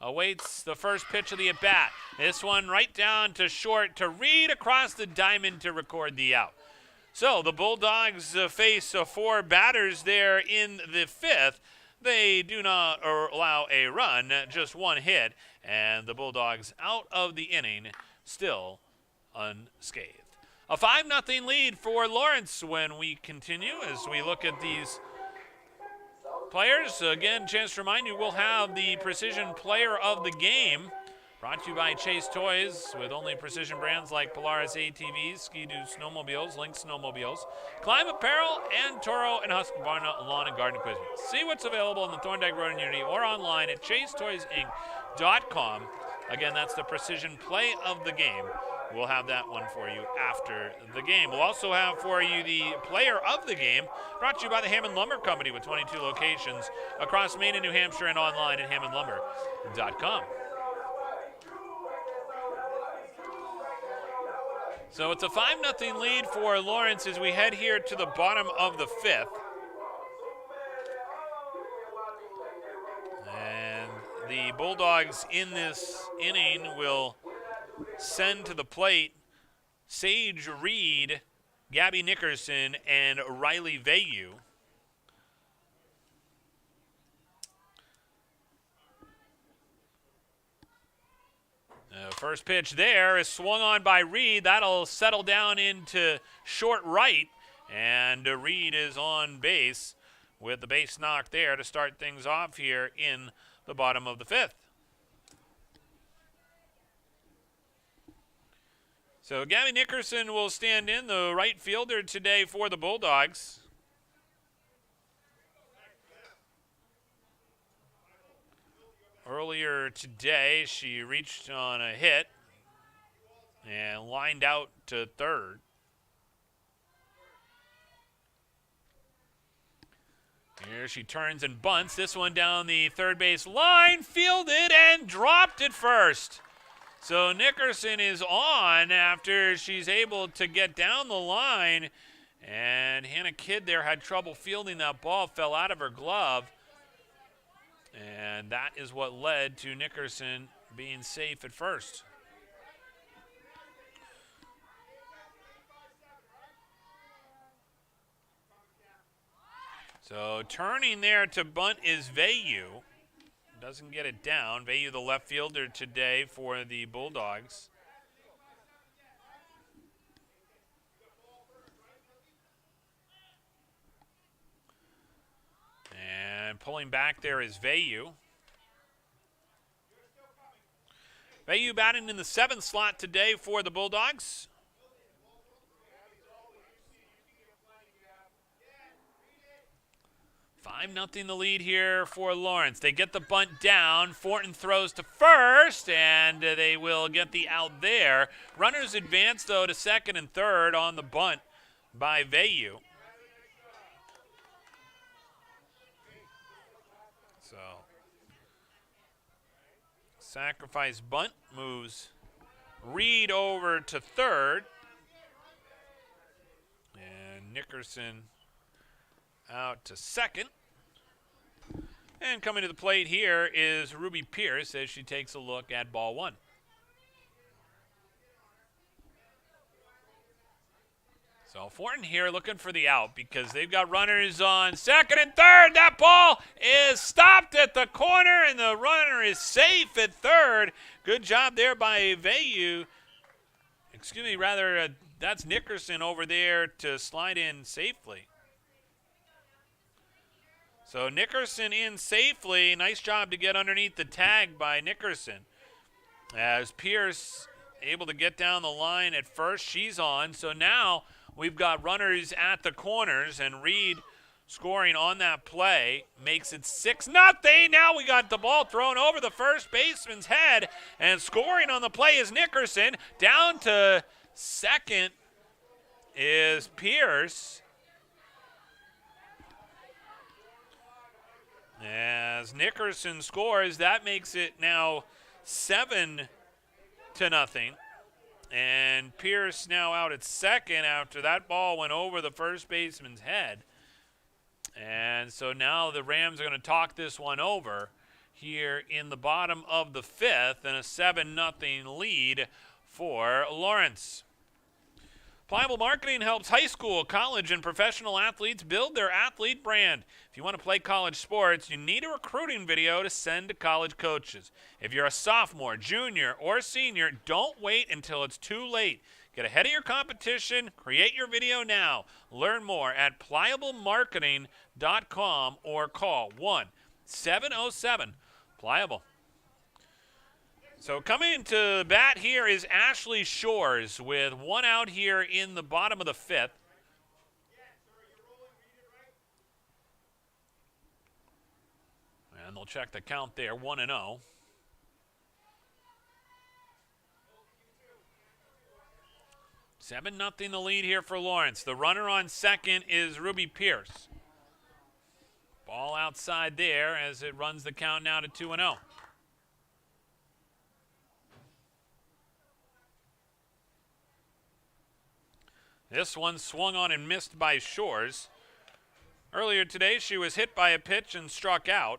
awaits the first pitch of the at-bat. This one right down to short to Reed across the diamond to record the out. So the Bulldogs face 4 batters there in the 5th. They do not allow a run, just one hit, and the Bulldogs out of the inning still unscathed. A 5-0 lead for Lawrence when we continue as we look at these players. Again, chance to remind you, we'll have the Precision Player of the Game brought to you by Chase Toys with only precision brands like Polaris ATVs, Ski-Doo snowmobiles, Lynx snowmobiles, Climb Apparel, and Toro and Husqvarna Lawn and Garden Equipment. See what's available in the Thorndike Road in Unity or online at chasetoysinc.com. Again, that's the Precision Play of the Game. We'll have that one for you after the game. We'll also have for you the Player of the Game, brought to you by the Hammond Lumber Company with 22 locations across Maine and New Hampshire and online at hammondlumber.com. So it's a 5-0 lead for Lawrence as we head here to the bottom of the 5th. And the Bulldogs in this inning will send to the plate Sage Reed, Gabby Nickerson, and Riley Vayu. The first pitch there is swung on by Reed. That'll settle down into short right, and Reed is on base with the base knock there to start things off here in the bottom of the 5th. So Gabby Nickerson will stand in, the right fielder today for the Bulldogs. Earlier today, she reached on a hit and lined out to third. Here she turns and bunts. This one down the third base line, fielded and dropped at first. So Nickerson is on after she's able to get down the line, and Hannah Kidd there had trouble fielding that ball, fell out of her glove, and that is what led to Nickerson being safe at first. So turning there to bunt is Vayu. Doesn't get it down. Vayu, the left fielder today for the Bulldogs. pulling back there is Vayu. Vayu batting in the 7th slot today for the Bulldogs. 5-0 the lead here for Lawrence. They get the bunt down. Fortin throws to first, and they will get the out there. Runners advance, though, to second and third on the bunt by Vayu. So, sacrifice bunt moves Reed over to third. And Nickerson out to second. And coming to the plate here is Ruby Pierce as she takes a look at ball 1. So Fortin here looking for the out because they've got runners on second and third. That ball is stopped at the corner, and the runner is safe at third. Good job there by Vayu. Excuse me, rather, that's Nickerson over there to slide in safely. So Nickerson in safely. Nice job to get underneath the tag by Nickerson. As Pierce able to get down the line at first, she's on. So now we've got runners at the corners, and Reed scoring on that play makes it 6-0. Now we got the ball thrown over the first baseman's head, and scoring on the play is Nickerson. Down to second is Pierce. As Nickerson scores, that makes it now 7-0. And Pierce now out at second after that ball went over the first baseman's head. And so now the Rams are going to talk this one over here in the bottom of the 5th, and a 7-0 lead for Lawrence. Pliable Marketing helps high school, college, and professional athletes build their athlete brand. If you want to play college sports, you need a recruiting video to send to college coaches. If you're a sophomore, junior, or senior, don't wait until it's too late. Get ahead of your competition. Create your video now. Learn more at pliablemarketing.com or call 1-707-PLIABLE. So coming to bat here is Ashley Shores with one out here in the bottom of the 5th. And they'll check the count there, 1-0. Seven nothing the lead here for Lawrence. The runner on second is Ruby Pierce. Ball outside there as it runs the count now to 2-0. This one swung on and missed by Shores. Earlier today, she was hit by a pitch and struck out.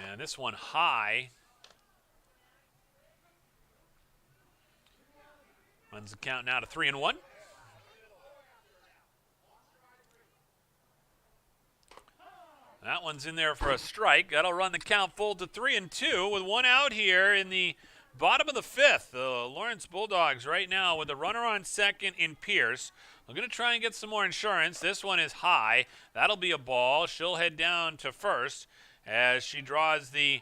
And this one high. Runs the count now to 3-1. That one's in there for a strike. That'll run the count full to 3-2 with one out here in the bottom of the 5th. The Lawrence Bulldogs right now with the runner on second in Pierce. We're going to try and get some more insurance. This one is high. That'll be a ball. She'll head down to first as she draws the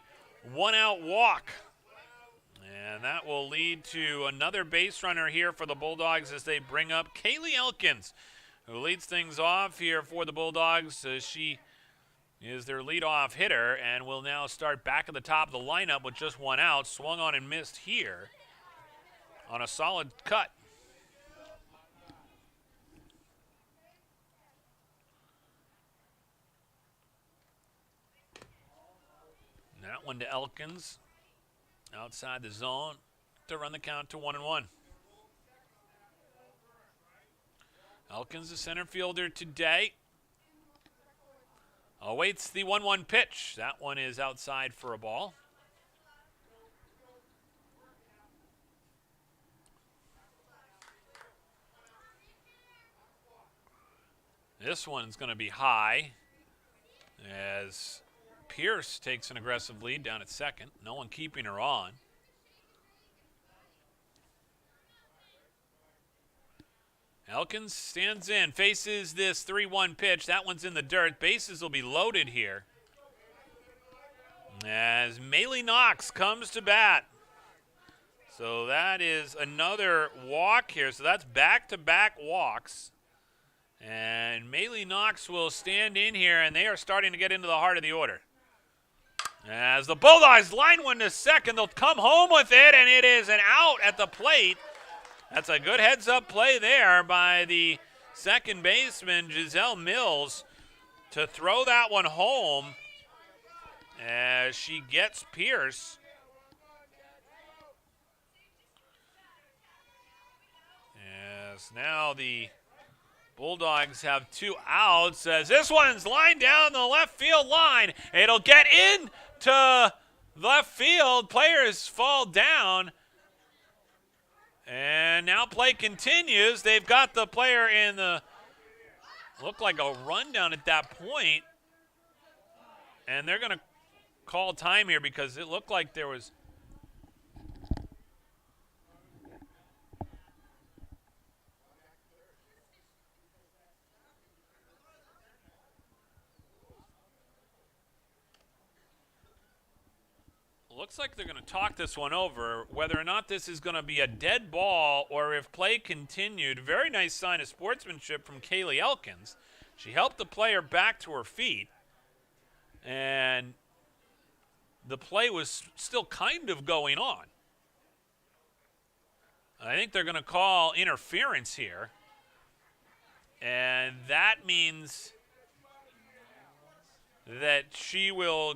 one-out walk. And that will lead to another base runner here for the Bulldogs as they bring up Kaylee Elkins, who leads things off here for the Bulldogs. She is their leadoff hitter and will now start back at the top of the lineup with just one out. Swung on and missed here on a solid cut. That one to Elkins outside the zone to run the count to 1-1. Elkins, the center fielder today, awaits the 1-1 pitch. That one is outside for a ball. This one's going to be high as Pierce takes an aggressive lead down at second. No one keeping her on. Elkins stands in, faces this 3-1 pitch. That one's in the dirt. Bases will be loaded here as Maylee Knox comes to bat. So that is another walk here. So that's back-to-back walks. And Maylee Knox will stand in here, and they are starting to get into the heart of the order. As the Bulldogs line one to second, they'll come home with it, and it is an out at the plate. That's a good heads-up play there by the second baseman, Giselle Mills, to throw that one home as she gets Pierce. As now the Bulldogs have 2 outs as this one's lined down the left field line. It'll get into left field. Players fall down. And now play continues. They've got the player in the, looked like a rundown at that point. And they're going to call time here because it looked like there was. Looks like they're going to talk this one over, whether or not this is going to be a dead ball or if play continued. Very nice sign of sportsmanship from Kaylee Elkins. She helped the player back to her feet, and the play was still kind of going on. I think they're going to call interference here, and that means that she will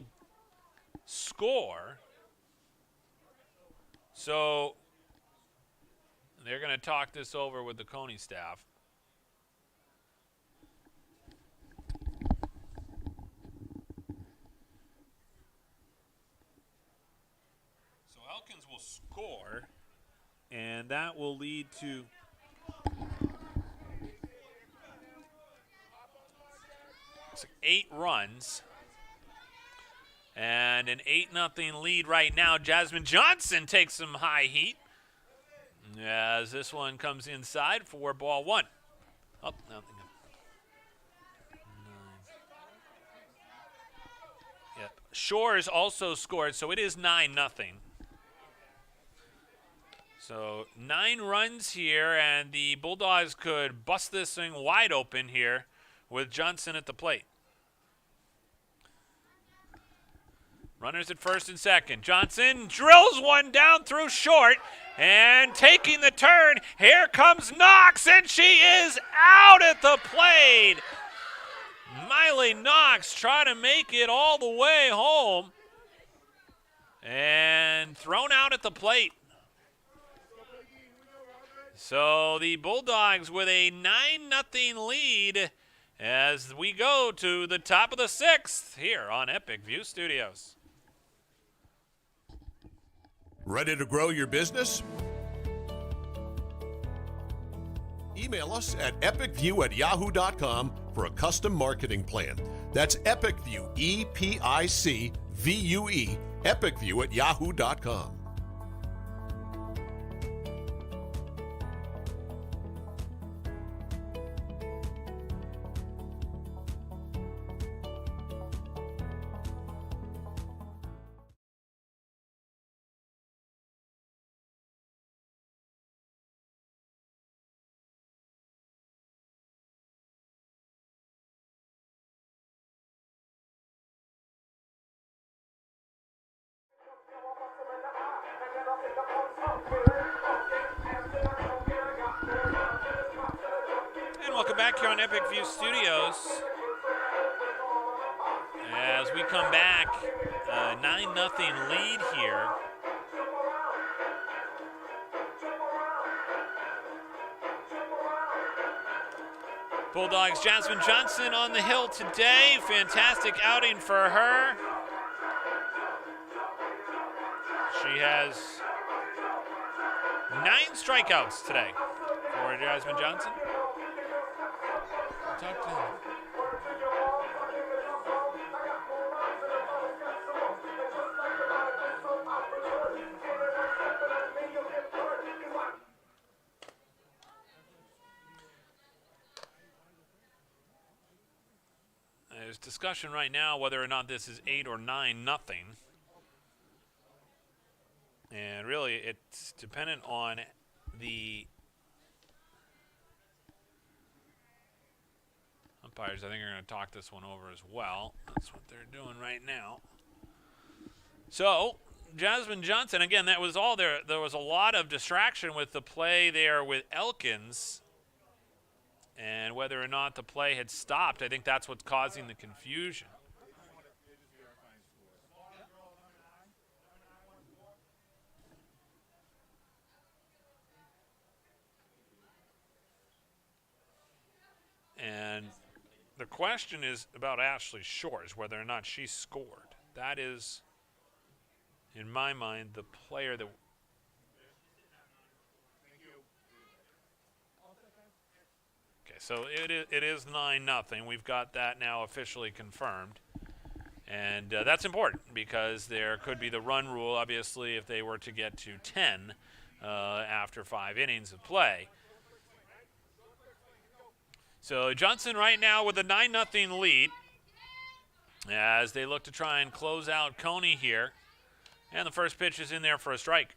score. So they're going to talk this over with the Cony staff. So Elkins will score, and that will lead to it's 8 runs. And an 8-0 lead right now. Jasmine Johnson takes some high heat as this one comes inside for ball 1. Oh, nothing. 9. Yep. Shores also scored, so it is 9-0. So 9 runs here, and the Bulldogs could bust this thing wide open here with Johnson at the plate. Runners at first and second. Johnson drills one down through short and taking the turn. Here comes Knox, and she is out at the plate. Miley Knox trying to make it all the way home and thrown out at the plate. So the Bulldogs with a 9-0 lead as we go to the top of the 6th here on Epic View Studios. Ready to grow your business? Email us at epicview@yahoo.com for a custom marketing plan. That's EpicView, EPICVUE, epicview@yahoo.com. And welcome back here on Epic View Studios. As we come back, 9-0 lead here. Bulldogs Jasmine Johnson on the hill today. Fantastic outing for her. She has 9 strikeouts today for Jasmine Johnson. Talk to him. There's discussion right now whether or not this is 8 or 9 nothing. And really, it's dependent on the umpires. I think are going to talk this one over as well. That's what they're doing right now. So, Jasmine Johnson, again, that was all there. There was a lot of distraction with the play there with Elkins. And whether or not the play had stopped, I think that's what's causing the confusion. And the question is about Ashley Shores, whether or not she scored. That is, in my mind, the player that... Okay, so it is 9-0. We've got that now officially confirmed. And that's important because there could be the run rule, obviously, if they were to get to 10 after 5 innings of play. So Johnson right now with a 9-0 lead as they look to try and close out Cony here. And the first pitch is in there for a strike.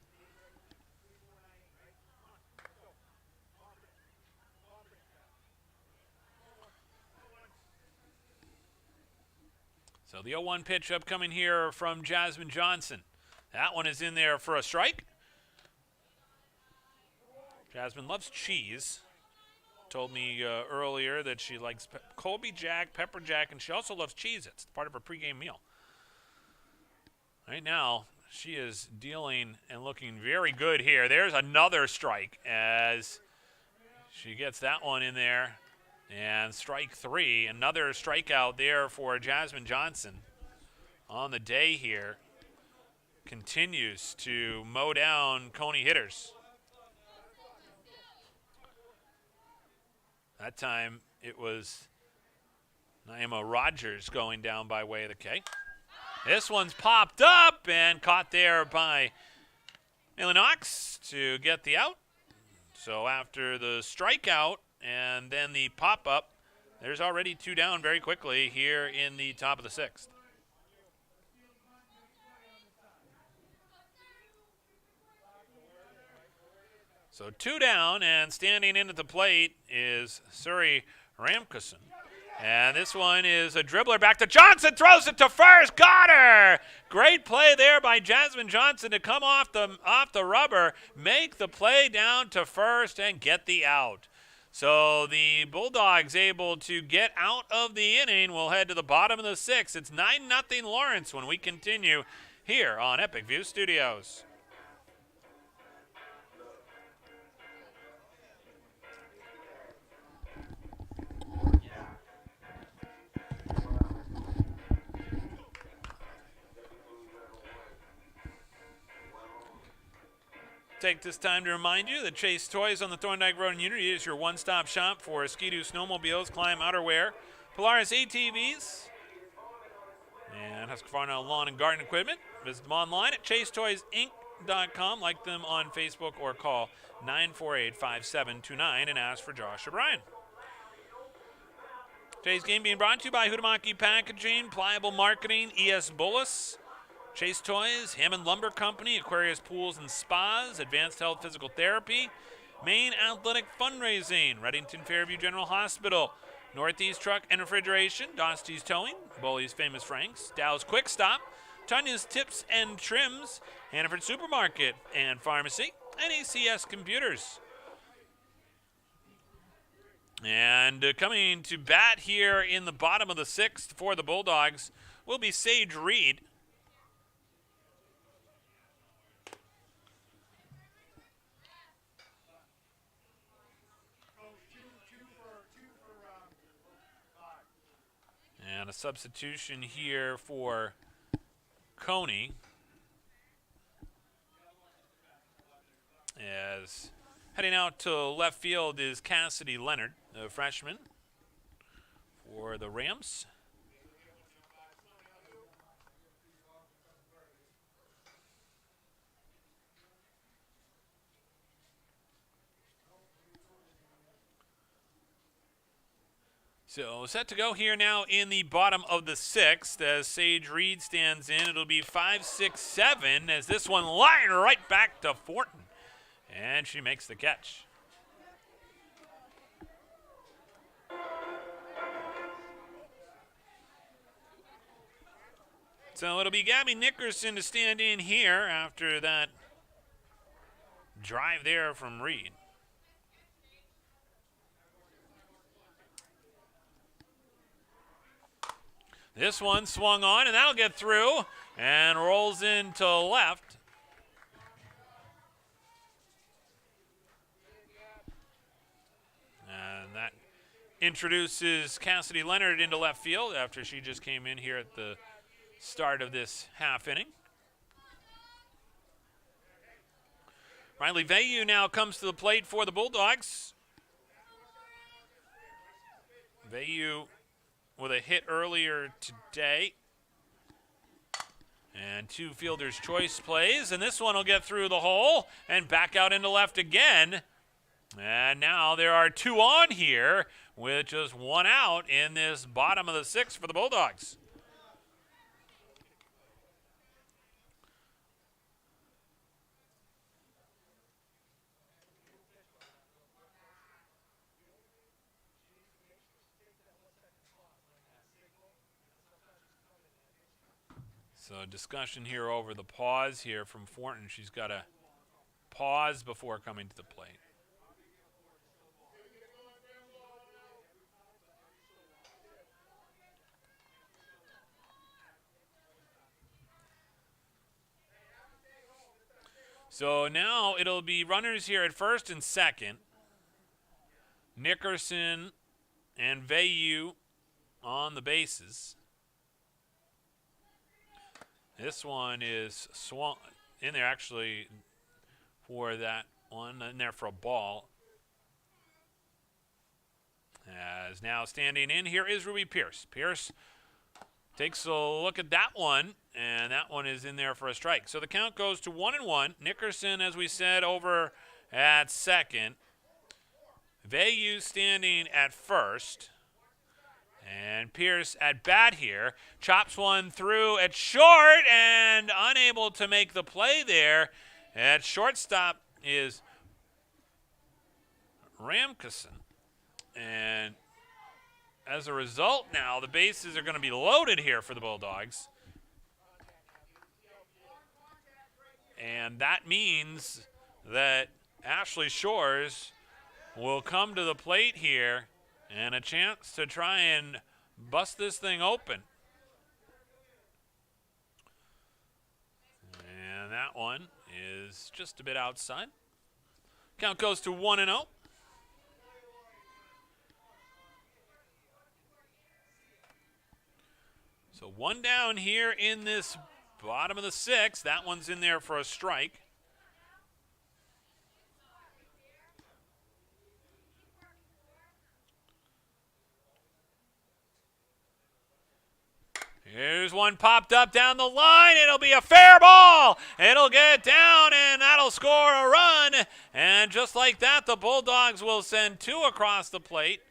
So the 0-1 pitch upcoming here from Jasmine Johnson. That one is in there for a strike. Jasmine loves cheese. Told me earlier that she likes Colby Jack, Pepper Jack, and she also loves Cheez-Its. It's part of her pregame meal. Right now, she is dealing and looking very good here. There's another strike as she gets that one in there. And strike 3, another strikeout there for Jasmine Johnson on the day here. Continues to mow down Cony hitters. That time it was Naima Rogers going down by way of the K. This one's popped up and caught there by Millie Knox to get the out. So after the strikeout and then the pop-up, there's already 2 down very quickly here in the top of the 6th. So 2 down, and standing in at the plate is Suri Ramkussen. And this one is a dribbler back to Johnson, throws it to first, got her! Great play there by Jasmine Johnson to come off the rubber, make the play down to first, and get the out. So the Bulldogs able to get out of the inning. We'll head to the bottom of the 6th. It's 9-0 Lawrence when we continue here on Epic View Studios. Take this time to remind you that Chase Toys on the Thorndike Road in Unity is your one-stop shop for Ski-Doo snowmobiles, climb outerwear, Polaris ATVs, and Husqvarna lawn and garden equipment. Visit them online at chasetoysinc.com. Like them on Facebook or call 948-5729 and ask for Josh O'Brien. Today's game being brought to you by Hudamaki Packaging, Pliable Marketing, ES Bullis, Chase Toys, Hammond Lumber Company, Aquarius Pools and Spas, Advanced Health Physical Therapy, Maine Athletic Fundraising, Reddington Fairview General Hospital, Northeast Truck and Refrigeration, Dosty's Towing, Bully's Famous Franks, Dow's Quick Stop, Tanya's Tips and Trims, Hannaford Supermarket and Pharmacy, and ACS Computers. And coming to bat here in the bottom of the 6th for the Bulldogs will be Sage Reed. And a substitution here for Cony as heading out to left field is Cassidy Leonard, a freshman for the Rams. So set to go here now in the bottom of the sixth as Sage Reed stands in. It'll be 5-6-7 as this one lined right back to Fortin. And she makes the catch. So it'll be Gabby Nickerson to stand in here after that drive there from Reed. This one swung on, and that'll get through and rolls into left. And that introduces Cassidy Leonard into left field after she just came in here at the start of this half inning. Riley Vayu now comes to the plate for the Bulldogs. Vayu with a hit earlier today. And two fielder's choice plays, and this one will get through the hole and back out into left again. And now there are two on here with just one out in this bottom of the sixth for the Bulldogs. So discussion here over the pause here from Fortin. She's got to pause before coming to the plate. So now it'll be runners here at first and second. Nickerson and Vayu on the bases. This one is swung in there actually for that one, in there for a ball. As now standing in here is Ruby Pierce. Pierce takes a look at that one, and that one is in there for a strike. So the count goes to 1-1. Nickerson, as we said, over at second. Vayu standing at first. And Pierce at bat here. Chops one through at short and unable to make the play there. At shortstop is Ramkison. And as a result now, the bases are going to be loaded here for the Bulldogs. And that means that Ashley Shores will come to the plate here and a chance to try and bust this thing open. And that one is just a bit outside. Count goes to 1-0. So one down here in this bottom of the sixth. That one's in there for a strike. Here's one popped up down the line. It'll be a fair ball. It'll get down, and that'll score a run. And just like that, the Bulldogs will send two across the plate.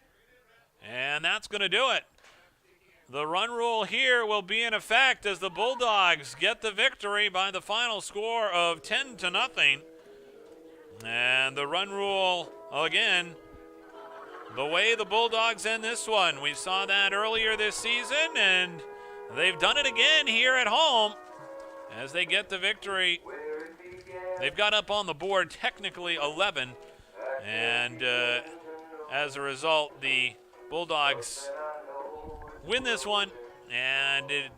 And that's going to do it. The run rule here will be in effect as the Bulldogs get the victory by the final score of 10-0. And the run rule, again, the way the Bulldogs end this one. We saw that earlier this season, and they've done it again here at home as they get the victory. They've got up on the board technically 11, and as a result, the Bulldogs win this one, and it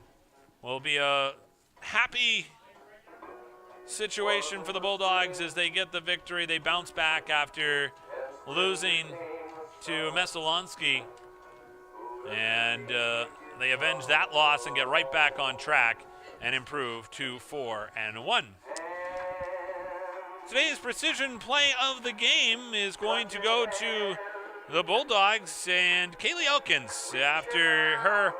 will be a happy situation for the Bulldogs as they get the victory. They bounce back after losing to Mesolonsky, and they avenge that loss and get right back on track and improve to 4-1. Today's precision play of the game is going to go to the Bulldogs and Kaylee Elkins. After her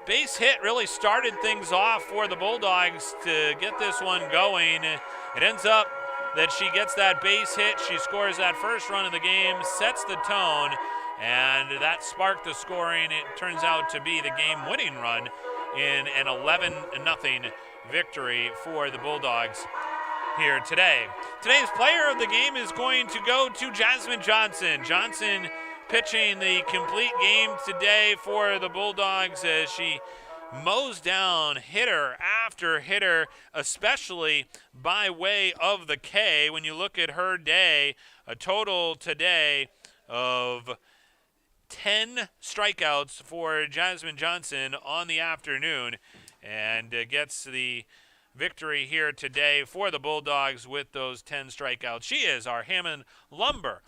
base hit really started things off for the Bulldogs to get this one going. It ends up that she gets that base hit. She scores that first run of the game, sets the tone, and that sparked the scoring. It turns out to be the game-winning run in an 11-0 victory for the Bulldogs here today. Today's player of the game is going to go to Jasmine Johnson. Johnson pitching the complete game today for the Bulldogs as she mows down hitter after hitter, especially by way of the K. When you look at her day, a total today of 10 strikeouts for Jasmine Johnson on the afternoon, and gets the victory here today for the Bulldogs with those 10 strikeouts. She is our Hammond Lumber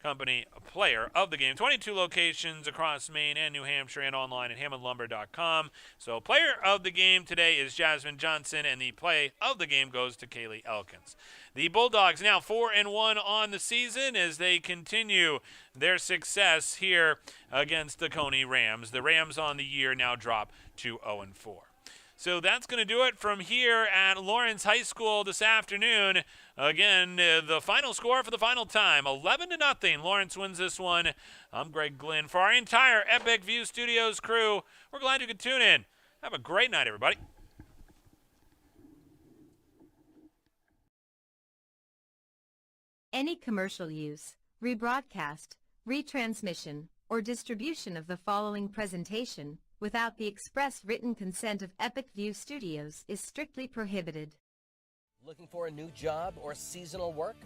Company player of the game. 22 locations across Maine and New Hampshire and online at hammondlumber.com. So player of the game today is Jasmine Johnson, and the play of the game goes to Kaylee Elkins. The Bulldogs now 4-1 on the season as they continue their success here against the Cony Rams. The Rams on the year now drop to 0-4. So that's going to do it from here at Lawrence High School this afternoon. Again, the final score for the final time, 11-0. Lawrence wins this one. I'm Greg Glynn. For our entire Epic View Studios crew, we're glad you could tune in. Have a great night, everybody. Any commercial use, rebroadcast, retransmission, or distribution of the following presentation without the express written consent of Epic View Studios is strictly prohibited. Looking for a new job or seasonal work?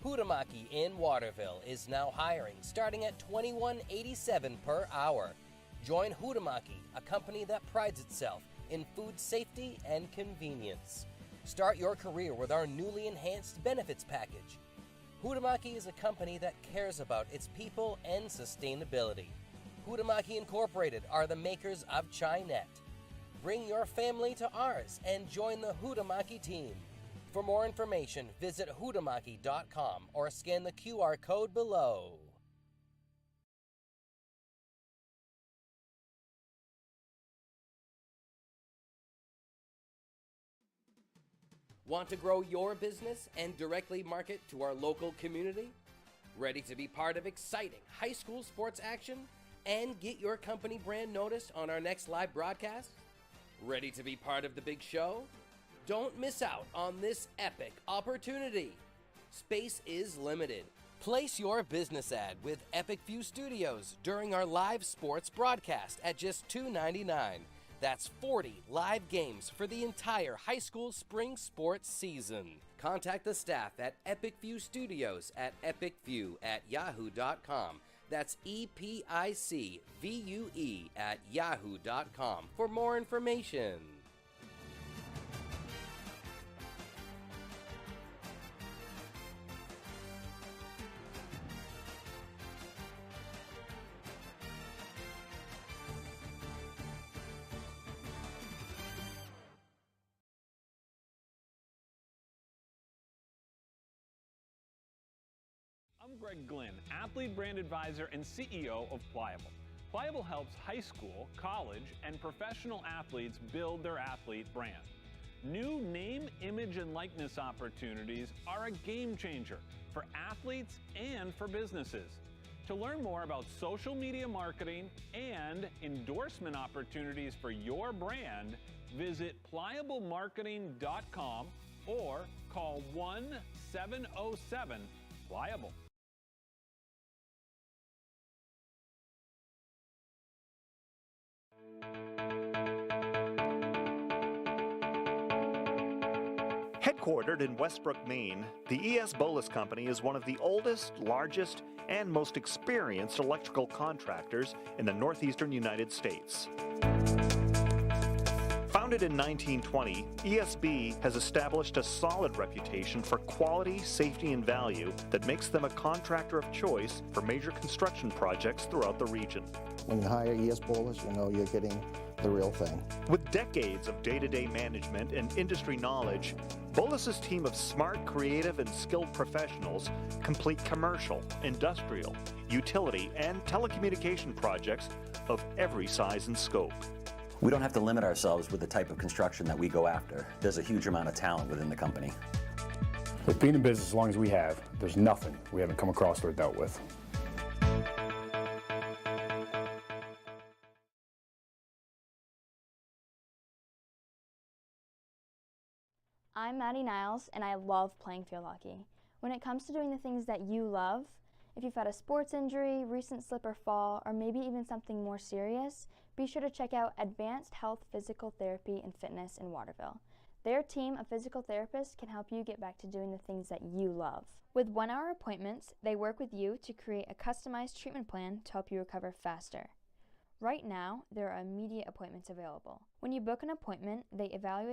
Hutamaki in Waterville is now hiring, starting at $21.87 per hour. Join Hutamaki, a company that prides itself in food safety and convenience. Start your career with our newly enhanced benefits package. Hutamaki is a company that cares about its people and sustainability. Hutamaki Incorporated are the makers of Chinette. Bring your family to ours and join the Hutamaki team. For more information, visit hutamaki.com or scan the QR code below. Want to grow your business and directly market to our local community? Ready to be part of exciting high school sports action and get your company brand noticed on our next live broadcast? Ready to be part of the big show? Don't miss out on this epic opportunity. Space is limited. Place your business ad with Epic View Studios during our live sports broadcast at just $2.99. That's 40 live games for the entire high school spring sports season. Contact the staff at Epic View Studios at epicview@yahoo.com. That's EPICVUE@yahoo.com for more information. I'm Greg Glynn, Athlete Brand Advisor and CEO of Pliable. Pliable helps high school, college, and professional athletes build their athlete brand. New name, image, and likeness opportunities are a game changer for athletes and for businesses. To learn more about social media marketing and endorsement opportunities for your brand, visit pliablemarketing.com or call 1-707-PLIABLE. Headquartered in Westbrook, Maine, the ES Bolus Company is one of the oldest, largest, and most experienced electrical contractors in the northeastern United States. Founded in 1920, ESB has established a solid reputation for quality, safety, and value that makes them a contractor of choice for major construction projects throughout the region. When you hire ES Bolus, you know you're getting the real thing. With decades of day-to-day management and industry knowledge, Bolus's team of smart, creative, and skilled professionals complete commercial, industrial, utility, and telecommunication projects of every size and scope. We don't have to limit ourselves with the type of construction that we go after. There's a huge amount of talent within the company. With being in business as long as we have, there's nothing we haven't come across or dealt with. I'm Maddie Niles, and I love playing field hockey. When it comes to doing the things that you love, if you've had a sports injury, recent slip or fall, or maybe even something more serious, be sure to check out Advanced Health Physical Therapy and Fitness in Waterville. Their team of physical therapists can help you get back to doing the things that you love. With 1-hour appointments, they work with you to create a customized treatment plan to help you recover faster. Right now, there are immediate appointments available. When you book an appointment, they evaluate